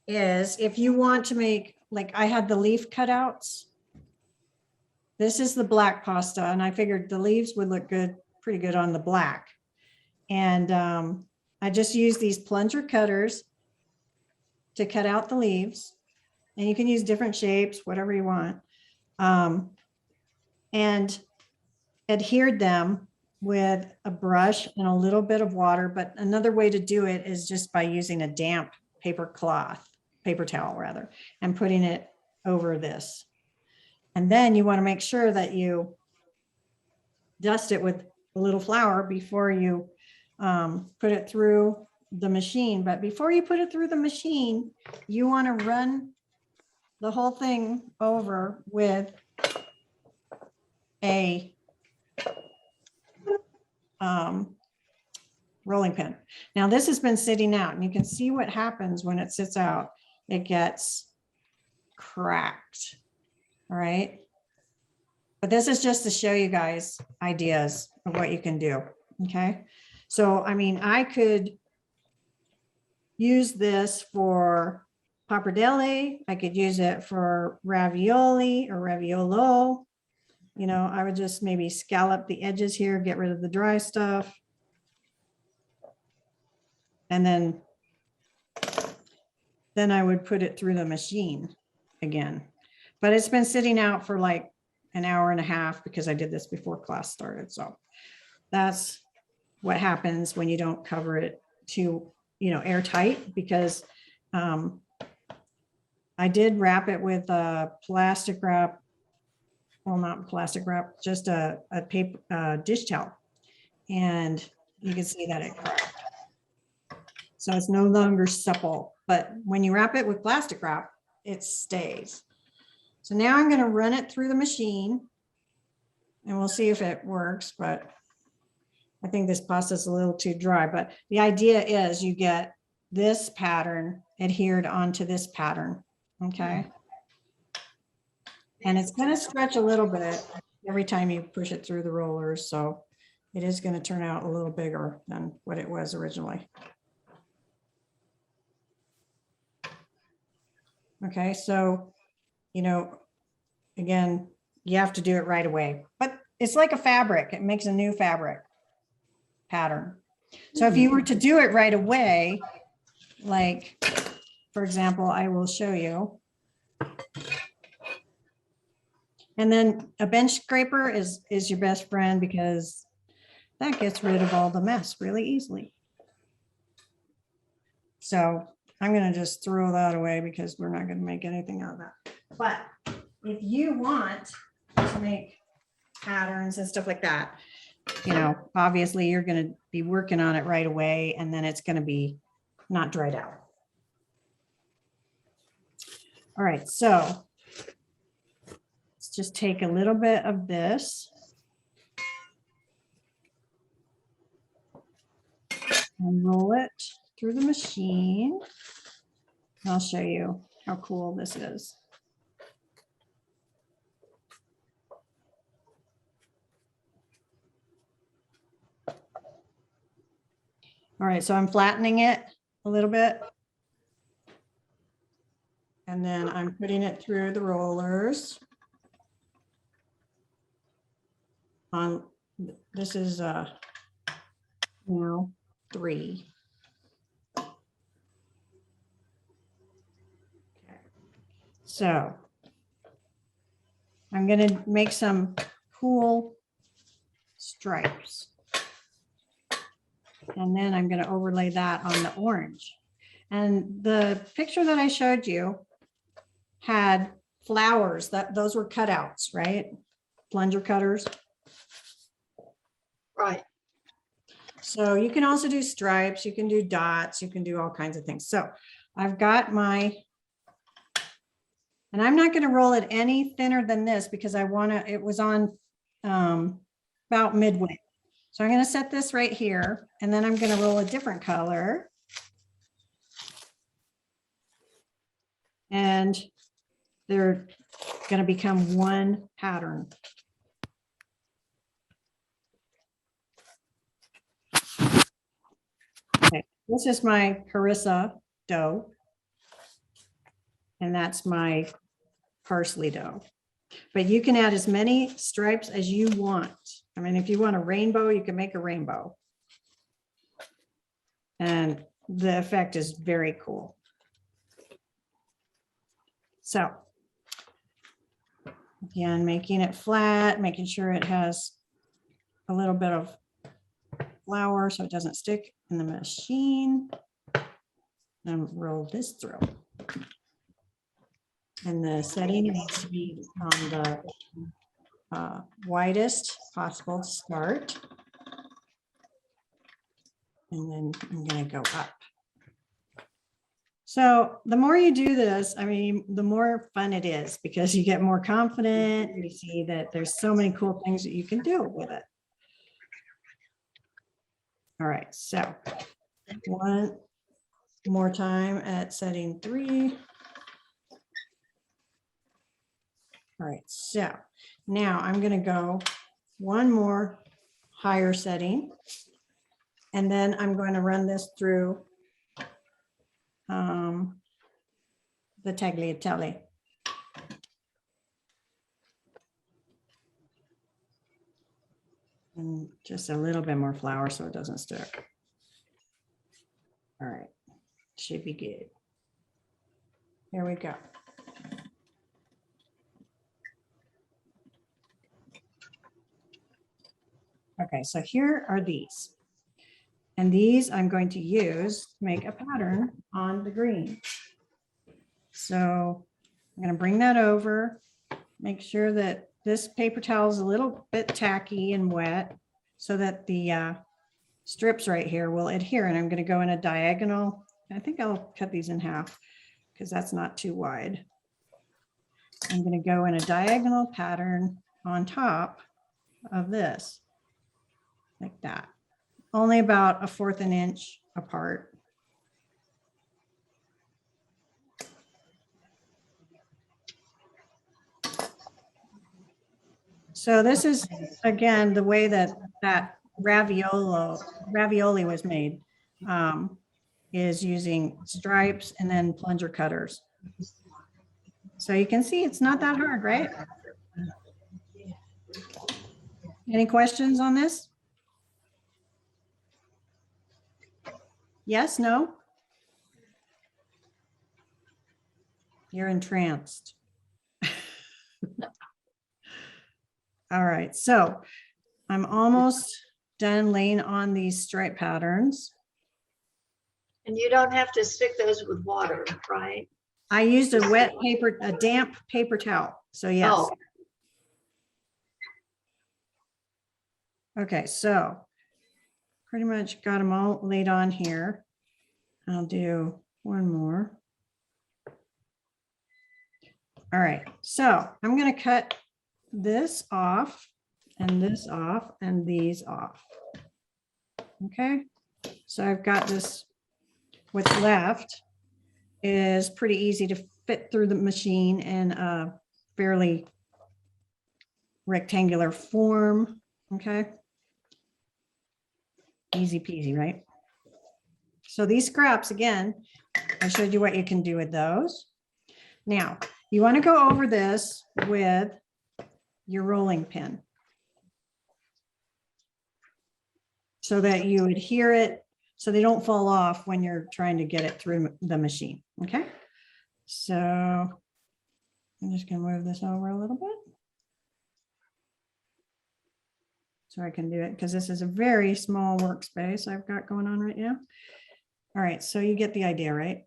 Speaker 2: is if you want to make, like I had the leaf cutouts. this is the black pasta, and I figured the leaves would look good, pretty good on the black. And I just use these plunger cutters to cut out the leaves, and you can use different shapes, whatever you want, and adhered them with a brush and a little bit of water. But another way to do it is just by using a damp paper towel rather, and putting it over this. And then you want to make sure that you dust it with a little flour before you put it through the machine. But before you put it through the machine, you want to run the whole thing over with a rolling pin. Now this has been sitting out, and you can see what happens when it sits out. It gets cracked. All right. But this is just to show you guys ideas of what you can do. Okay. So, I mean, I could use this for pappardelle. I could use it for ravioli or raviolo. You know, I would just maybe scallop the edges here, get rid of the dry stuff. And then I would put it through the machine again. But it's been sitting out for like an hour and a half because I did this before class started. So that's what happens when you don't cover it too, airtight, because I did wrap it with a plastic wrap. Well, not plastic wrap, just a paper dish towel. And you can see that it cracked. So it's no longer supple, but when you wrap it with plastic wrap, it stays. So now I'm going to run it through the machine and we'll see if it works, but I think this pasta is a little too dry. But the idea is you get this pattern adhered onto this pattern. Okay. And it's going to stretch a little bit every time you push it through the rollers. So it is going to turn out a little bigger than what it was originally. Okay, so, again, you have to do it right away, but it's like a fabric. It makes a new fabric pattern. So if you were to do it right away, like, for example, I will show you. And then a bench scraper is your best friend because that gets rid of all the mess really easily. So I'm going to just throw that away because we're not going to make anything out of that. But if you want to make patterns and stuff like that, obviously you're going to be working on it right away, and then it's going to be not dried out. All right, so let's just take a little bit of this and roll it through the machine. I'll show you how cool this is. All right, so I'm flattening it a little bit. And then I'm putting it through the rollers. This is 3. So I'm going to make some cool stripes. And then I'm going to overlay that on the orange. And the picture that I showed you had flowers, those were cutouts, right? Plunger cutters.
Speaker 3: Right.
Speaker 2: So you can also do stripes, you can do dots, you can do all kinds of things. So I've got my, and I'm not going to roll it any thinner than this because it was on about midway. So I'm going to set this right here, and then I'm going to roll a different color. And they're going to become one pattern. Okay, this is my harissa dough. And that's my parsley dough. But you can add as many stripes as you want. I mean, if you want a rainbow, you can make a rainbow. And the effect is very cool. So again, making it flat, making sure it has a little bit of flour so it doesn't stick in the machine. And roll this through. And the setting needs to be on the widest possible start. And then I'm going to go up. So the more you do this, I mean, the more fun it is because you get more confident. You see that there's so many cool things that you can do with it. All right, so one more time at setting 3. All right, so now I'm going to go one more higher setting, and then I'm going to run this through the tagliatelle. And just a little bit more flour so it doesn't stick. All right, should be good. Here we go. Okay, so here are these. And these I'm going to use to make a pattern on the green. So I'm going to bring that over, make sure that this paper towel is a little bit tacky and wet so that the strips right here will adhere. And I'm going to go in a diagonal. I think I'll cut these in half because that's not too wide. I'm going to go in a diagonal pattern on top of this. Like that, only about 1/4 an inch apart. So this is, again, the way that ravioli was made, is using stripes and then plunger cutters. So you can see it's not that hard, right? Any questions on this? Yes, no? You're entranced. All right, so I'm almost done laying on these stripe patterns.
Speaker 3: And you don't have to stick those with water, right?
Speaker 2: I used a wet paper, a damp paper towel. So yes.
Speaker 3: Oh.
Speaker 2: Okay, so pretty much got them all laid on here. I'll do one more. All right, so I'm going to cut this off and this off and these off. Okay, so I've got this. What's left is pretty easy to fit through the machine in a fairly rectangular form. Okay, easy peasy, right? So these scraps, again, I showed you what you can do with those. Now, you want to go over this with your rolling pin so that you adhere it so they don't fall off when you're trying to get it through the machine. Okay, so I'm just going to move this over a little bit so I can do it because this is a very small workspace I've got going on right now. All right, so you get the idea, right?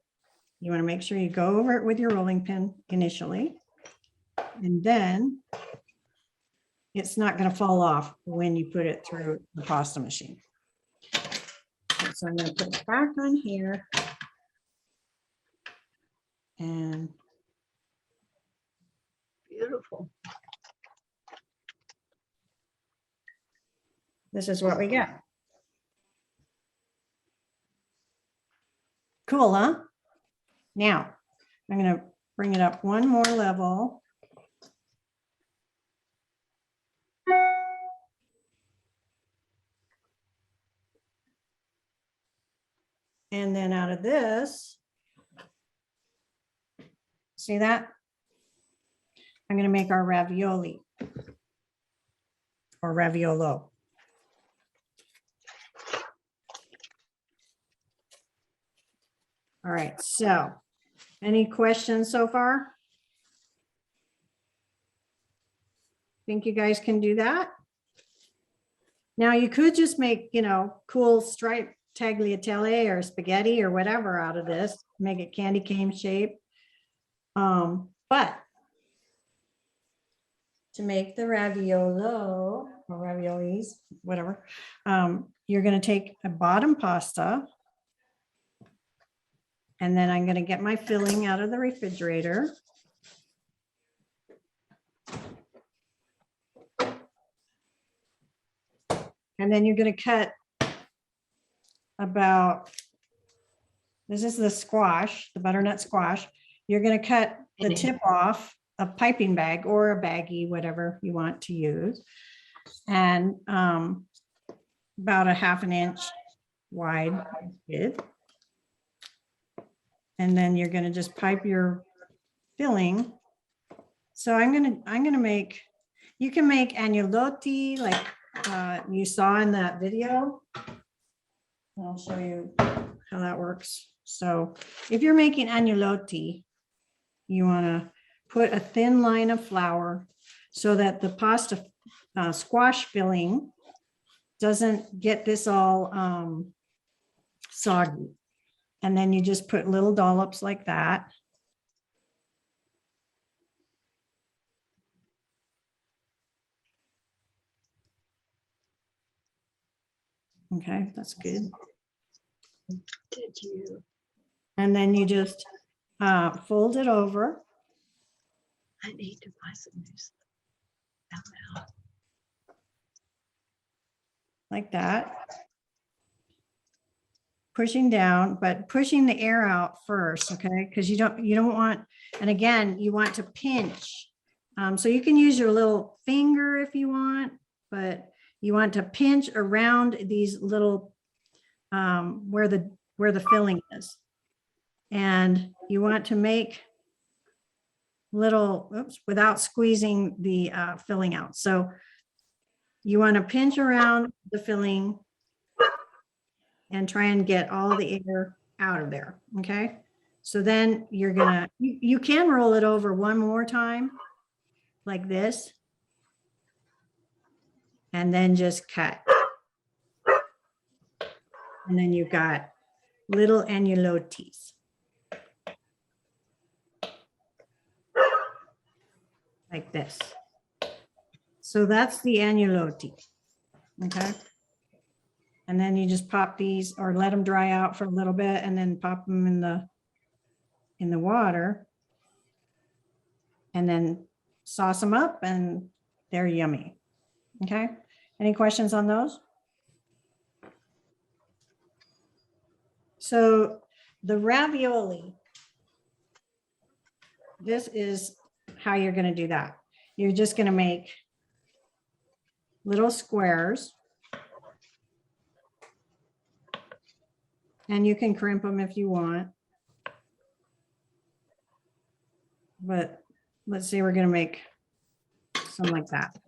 Speaker 2: You want to make sure you go over it with your rolling pin initially, and then it's not going to fall off when you put it through the pasta machine. So I'm going to put it back on here. And
Speaker 3: Beautiful.
Speaker 2: this is what we get. Cool, huh? Now, I'm going to bring it up one more level. And then out of this, see that? I'm going to make our ravioli or raviolo. All right, so any questions so far? Think you guys can do that? Now you could just make, you know, cool striped tagliatelle or spaghetti or whatever out of this, make it candy cane shape. But to make the raviolo or raviolis, whatever, you're going to take a bottom pasta. And then I'm going to get my filling out of the refrigerator. And then you're going to cut about, this is the squash, the butternut squash. You're going to cut the tip off a piping bag or a baggie, whatever you want to use. And about a half an inch wide width. And then you're going to just pipe your filling. So I'm going to make, you can make agnolotti like you saw in that video. I'll show you how that works. So if you're making agnolotti, you want to put a thin line of flour so that the pasta squash filling doesn't get this all soggy. And then you just put little dollops like that. Okay, that's good.
Speaker 3: Did you?
Speaker 2: And then you just fold it over.
Speaker 3: I need to buy some new stuff.
Speaker 2: Like that. Pushing down, but pushing the air out first, okay? Because you don't want, and again, you want to pinch. So you can use your little finger if you want, but you want to pinch around these little where the filling is. And you want to make little, oops, without squeezing the filling out. So you want to pinch around the filling and try and get all the air out of there, okay? So then you're gonna, you can roll it over one more time, like this, and then just cut. And then you've got little agnolottis. Like this. So that's the agnolotti, okay? And then you just pop these or let them dry out for a little bit and then pop them in the water and then sauce them up and they're yummy. Okay. Any questions on those? So the ravioli, this is how you're going to do that. You're just going to make little squares. And you can crimp them if you want. But let's say we're going to make some like that.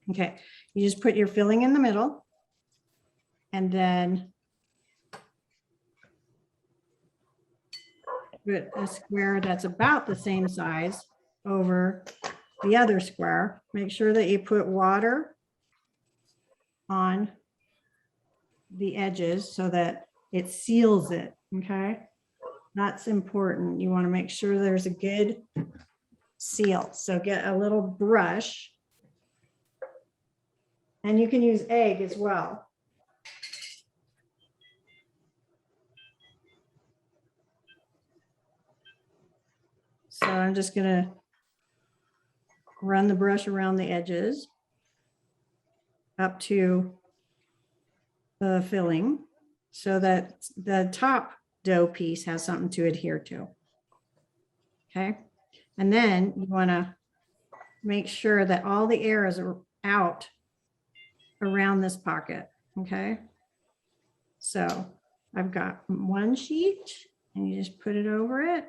Speaker 2: Okay, you just put your filling in the middle. And then put a square that's about the same size over the other square. Make sure that you put water on the edges so that it seals it, okay? That's important. You want to make sure there's a good seal. So get a little brush. And you can use egg as well. So I'm just going to run the brush around the edges up to the filling so that the top dough piece has something to adhere to. Okay. And then you want to make sure that all the air is out around this pocket. Okay. So I've got one sheet and you just put it over it.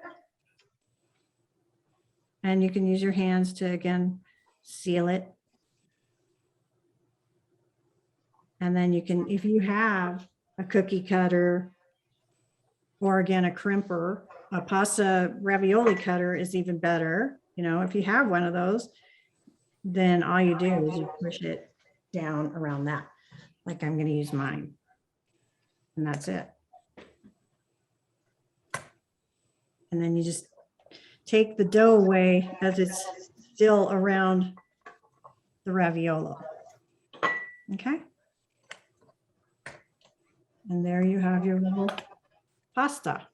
Speaker 2: And you can use your hands to, again, seal it. And then you can, if you have a cookie cutter, or again, a crimper, a pasta ravioli cutter is even better. You know, if you have one of those, then all you do is you push it down around that. Like I'm going to use mine. And that's it. And then you just take the dough away as it's still around the raviolo. Okay. And there you have your little pasta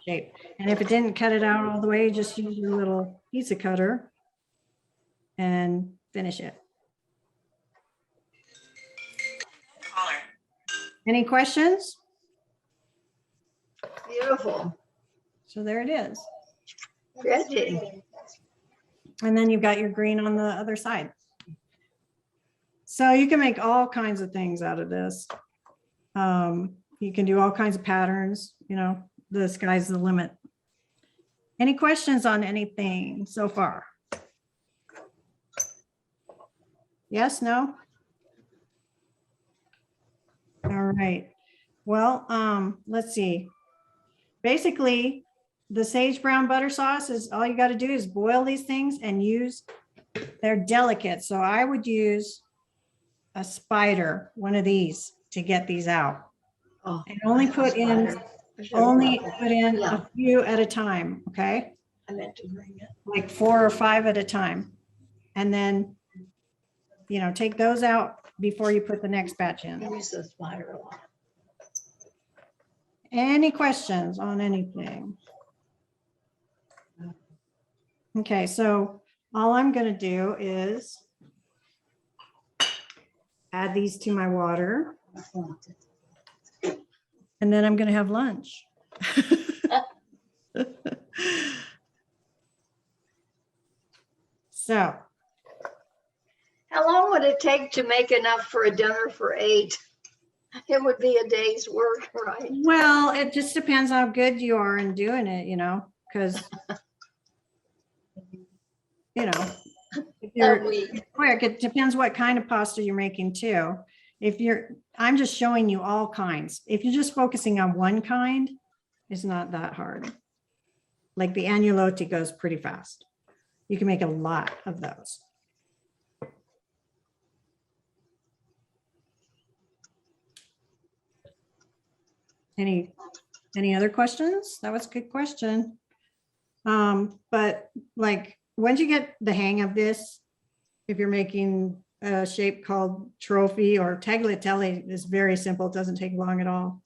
Speaker 2: shape. And if it didn't cut it out all the way, just use your little pizza cutter and finish it. Any questions?
Speaker 3: Beautiful.
Speaker 2: So there it is.
Speaker 3: Pretty.
Speaker 2: And then you've got your green on the other side. So you can make all kinds of things out of this. You can do all kinds of patterns, you know, the sky's the limit. Any questions on anything so far? Yes, no? All right. Well, let's see. Basically, the sage brown butter sauce is all you got to do is boil these things and use, they're delicate. So I would use a spider, one of these, to get these out.
Speaker 3: Oh,
Speaker 2: And only put in
Speaker 3: Yeah,
Speaker 2: a few at a time, okay?
Speaker 3: I meant to bring it.
Speaker 2: Like 4 or 5 at a time. And then, you know, take those out before you put the next batch
Speaker 3: I
Speaker 2: in.
Speaker 3: use the spider a lot.
Speaker 2: Any questions on anything? Okay, so all I'm going to do is add these to my water. And then I'm going to have lunch. So,
Speaker 3: How long would it take to make enough for a dinner for 8? It would be a day's work, right?
Speaker 2: well, it just depends how good you are in doing it, you know, because, you know, if you're quick, it depends what kind of pasta you're making too. I'm just showing you all kinds. If you're just focusing on one kind, it's not that hard. Like the agnolotti goes pretty fast. You can make a lot of those. Any other questions? That was a good question. But like, once you get the hang of this, if you're making a shape called trophy or tagliatelle is very simple. It doesn't take long at all.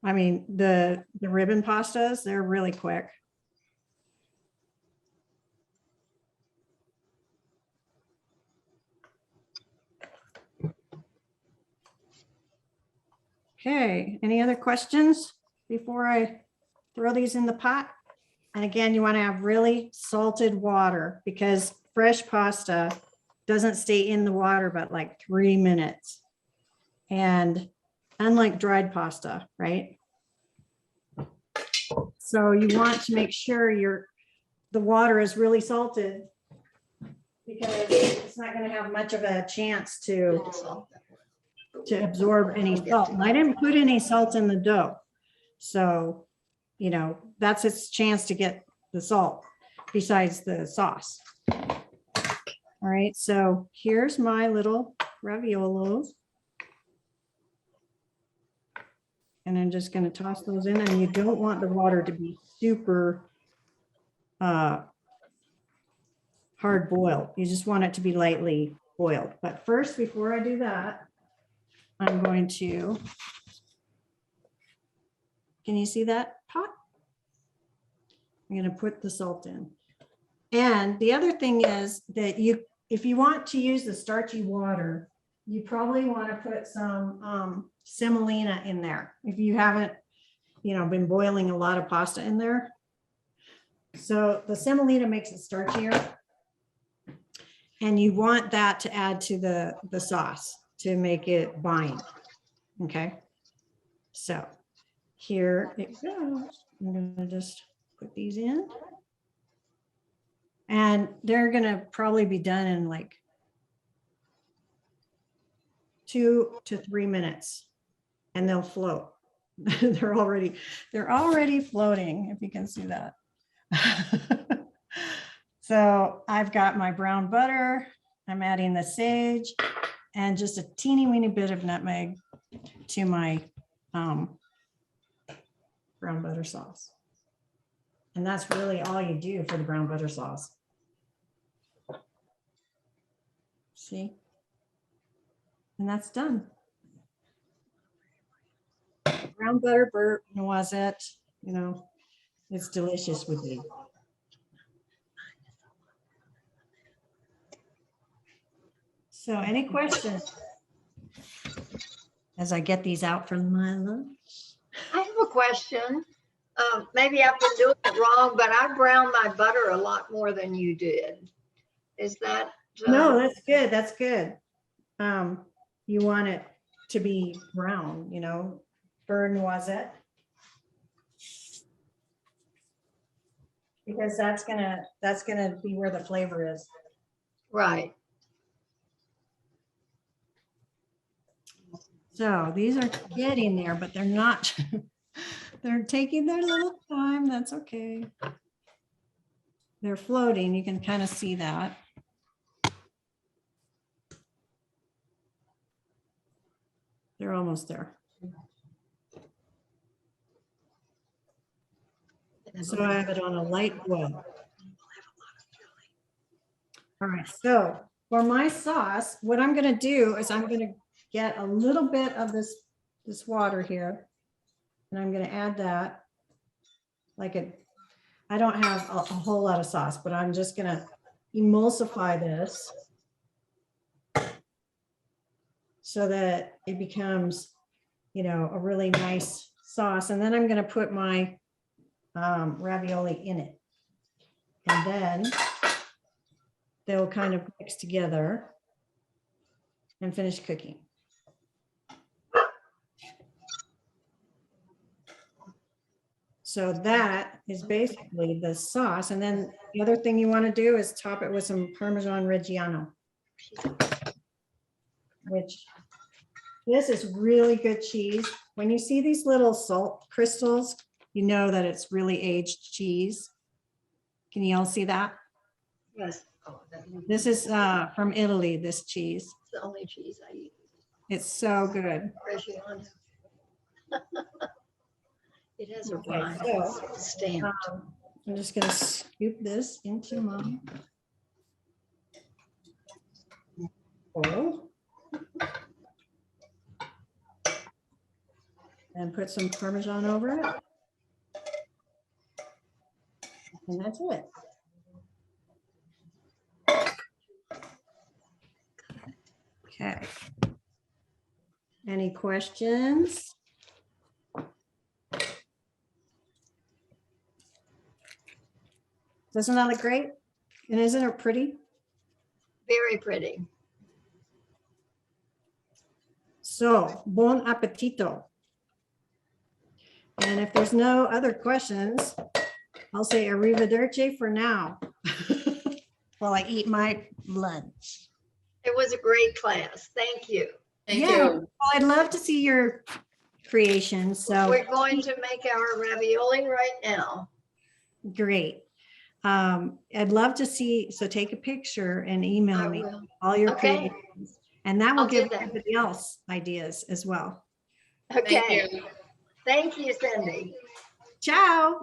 Speaker 2: I mean, the ribbon pastas, they're really quick. Okay, any other questions before I throw these in the pot? And again, you want to have really salted water because fresh pasta doesn't stay in the water but like 3 minutes. And unlike dried pasta, right? So you want to make sure the water is really salted because it's not going to have much of a chance to absorb any salt. And I didn't put any salt in the dough. So, you know, that's its chance to get the salt besides the sauce. All right, so here's my little raviolos. And I'm just going to toss those in, and you don't want the water to be super hard boiled. You just want it to be lightly boiled. But first, before I do that, I'm going to, can you see that pot? I'm going to put the salt in. And the other thing is that if you want to use the starchy water, you probably want to put some semolina in there. If you haven't, you know, been boiling a lot of pasta in there. So the semolina makes it starchier. And you want that to add to the sauce to make it bind. Okay. So here it goes. I'm going to just put these in. And they're gonna probably be done in like 2 to 3 minutes, and they'll float. They're already floating, if you can see that. So I've got my brown butter. I'm adding the sage and just a teeny weeny bit of nutmeg to my brown butter sauce. And that's really all you do for the brown butter sauce. See? And that's done. Brown butter, burnt noisette, you know, it's delicious with you. So any questions? As I get these out for my lunch.
Speaker 3: I have a question. Maybe I've been doing it wrong, but I brown my butter a lot more than you did. Is that?
Speaker 2: No, that's good. That's good. You want it to be brown, you know, burnt noisette. Because that's gonna be where the flavor is.
Speaker 3: Right.
Speaker 2: So these are getting there, but they're not. They're taking their little time. That's okay. They're floating. You can kind of see that. They're almost there. So I have it on a light boil. All right, so for my sauce, what I'm going to do is I'm going to get a little bit of this water here, and I'm going to add that. I don't have a whole lot of sauce, but I'm just going to emulsify this so that it becomes, you know, a really nice sauce. And then I'm going to put my ravioli in it, and then they'll kind of mix together and finish cooking. So that is basically the sauce. And then the other thing you want to do is top it with some Parmesan Reggiano, which this is really good cheese. When you see these little salt crystals, you know that it's really aged cheese. Can you all see that?
Speaker 3: Yes.
Speaker 2: This is from Italy, this cheese.
Speaker 3: It's the only cheese I eat.
Speaker 2: It's so good.
Speaker 3: Reggiano. It has a
Speaker 2: Okay,
Speaker 3: rind.
Speaker 2: so,
Speaker 3: It's stamped.
Speaker 2: I'm just going to scoop this into my bowl and put some Parmesan over it. And that's it. Okay. Any questions? Doesn't that look great? And isn't it pretty?
Speaker 3: Very pretty.
Speaker 2: So, buon appetito. And if there's no other questions, I'll say arrivederci for now while I eat my lunch.
Speaker 3: It was a great class. Thank you.
Speaker 10: Thank
Speaker 2: Yeah,
Speaker 10: you.
Speaker 2: well, I'd love to see your creations. So
Speaker 3: We're going to make our ravioli right now.
Speaker 2: great. I'd love to see, so take a picture and email
Speaker 3: I
Speaker 2: me
Speaker 3: will.
Speaker 2: all your
Speaker 3: Okay.
Speaker 2: creations. And that will
Speaker 3: I'll do
Speaker 2: give
Speaker 3: that.
Speaker 2: everybody else ideas as well.
Speaker 3: Okay.
Speaker 10: Thank you.
Speaker 3: Thank you, Cindy.
Speaker 2: Ciao.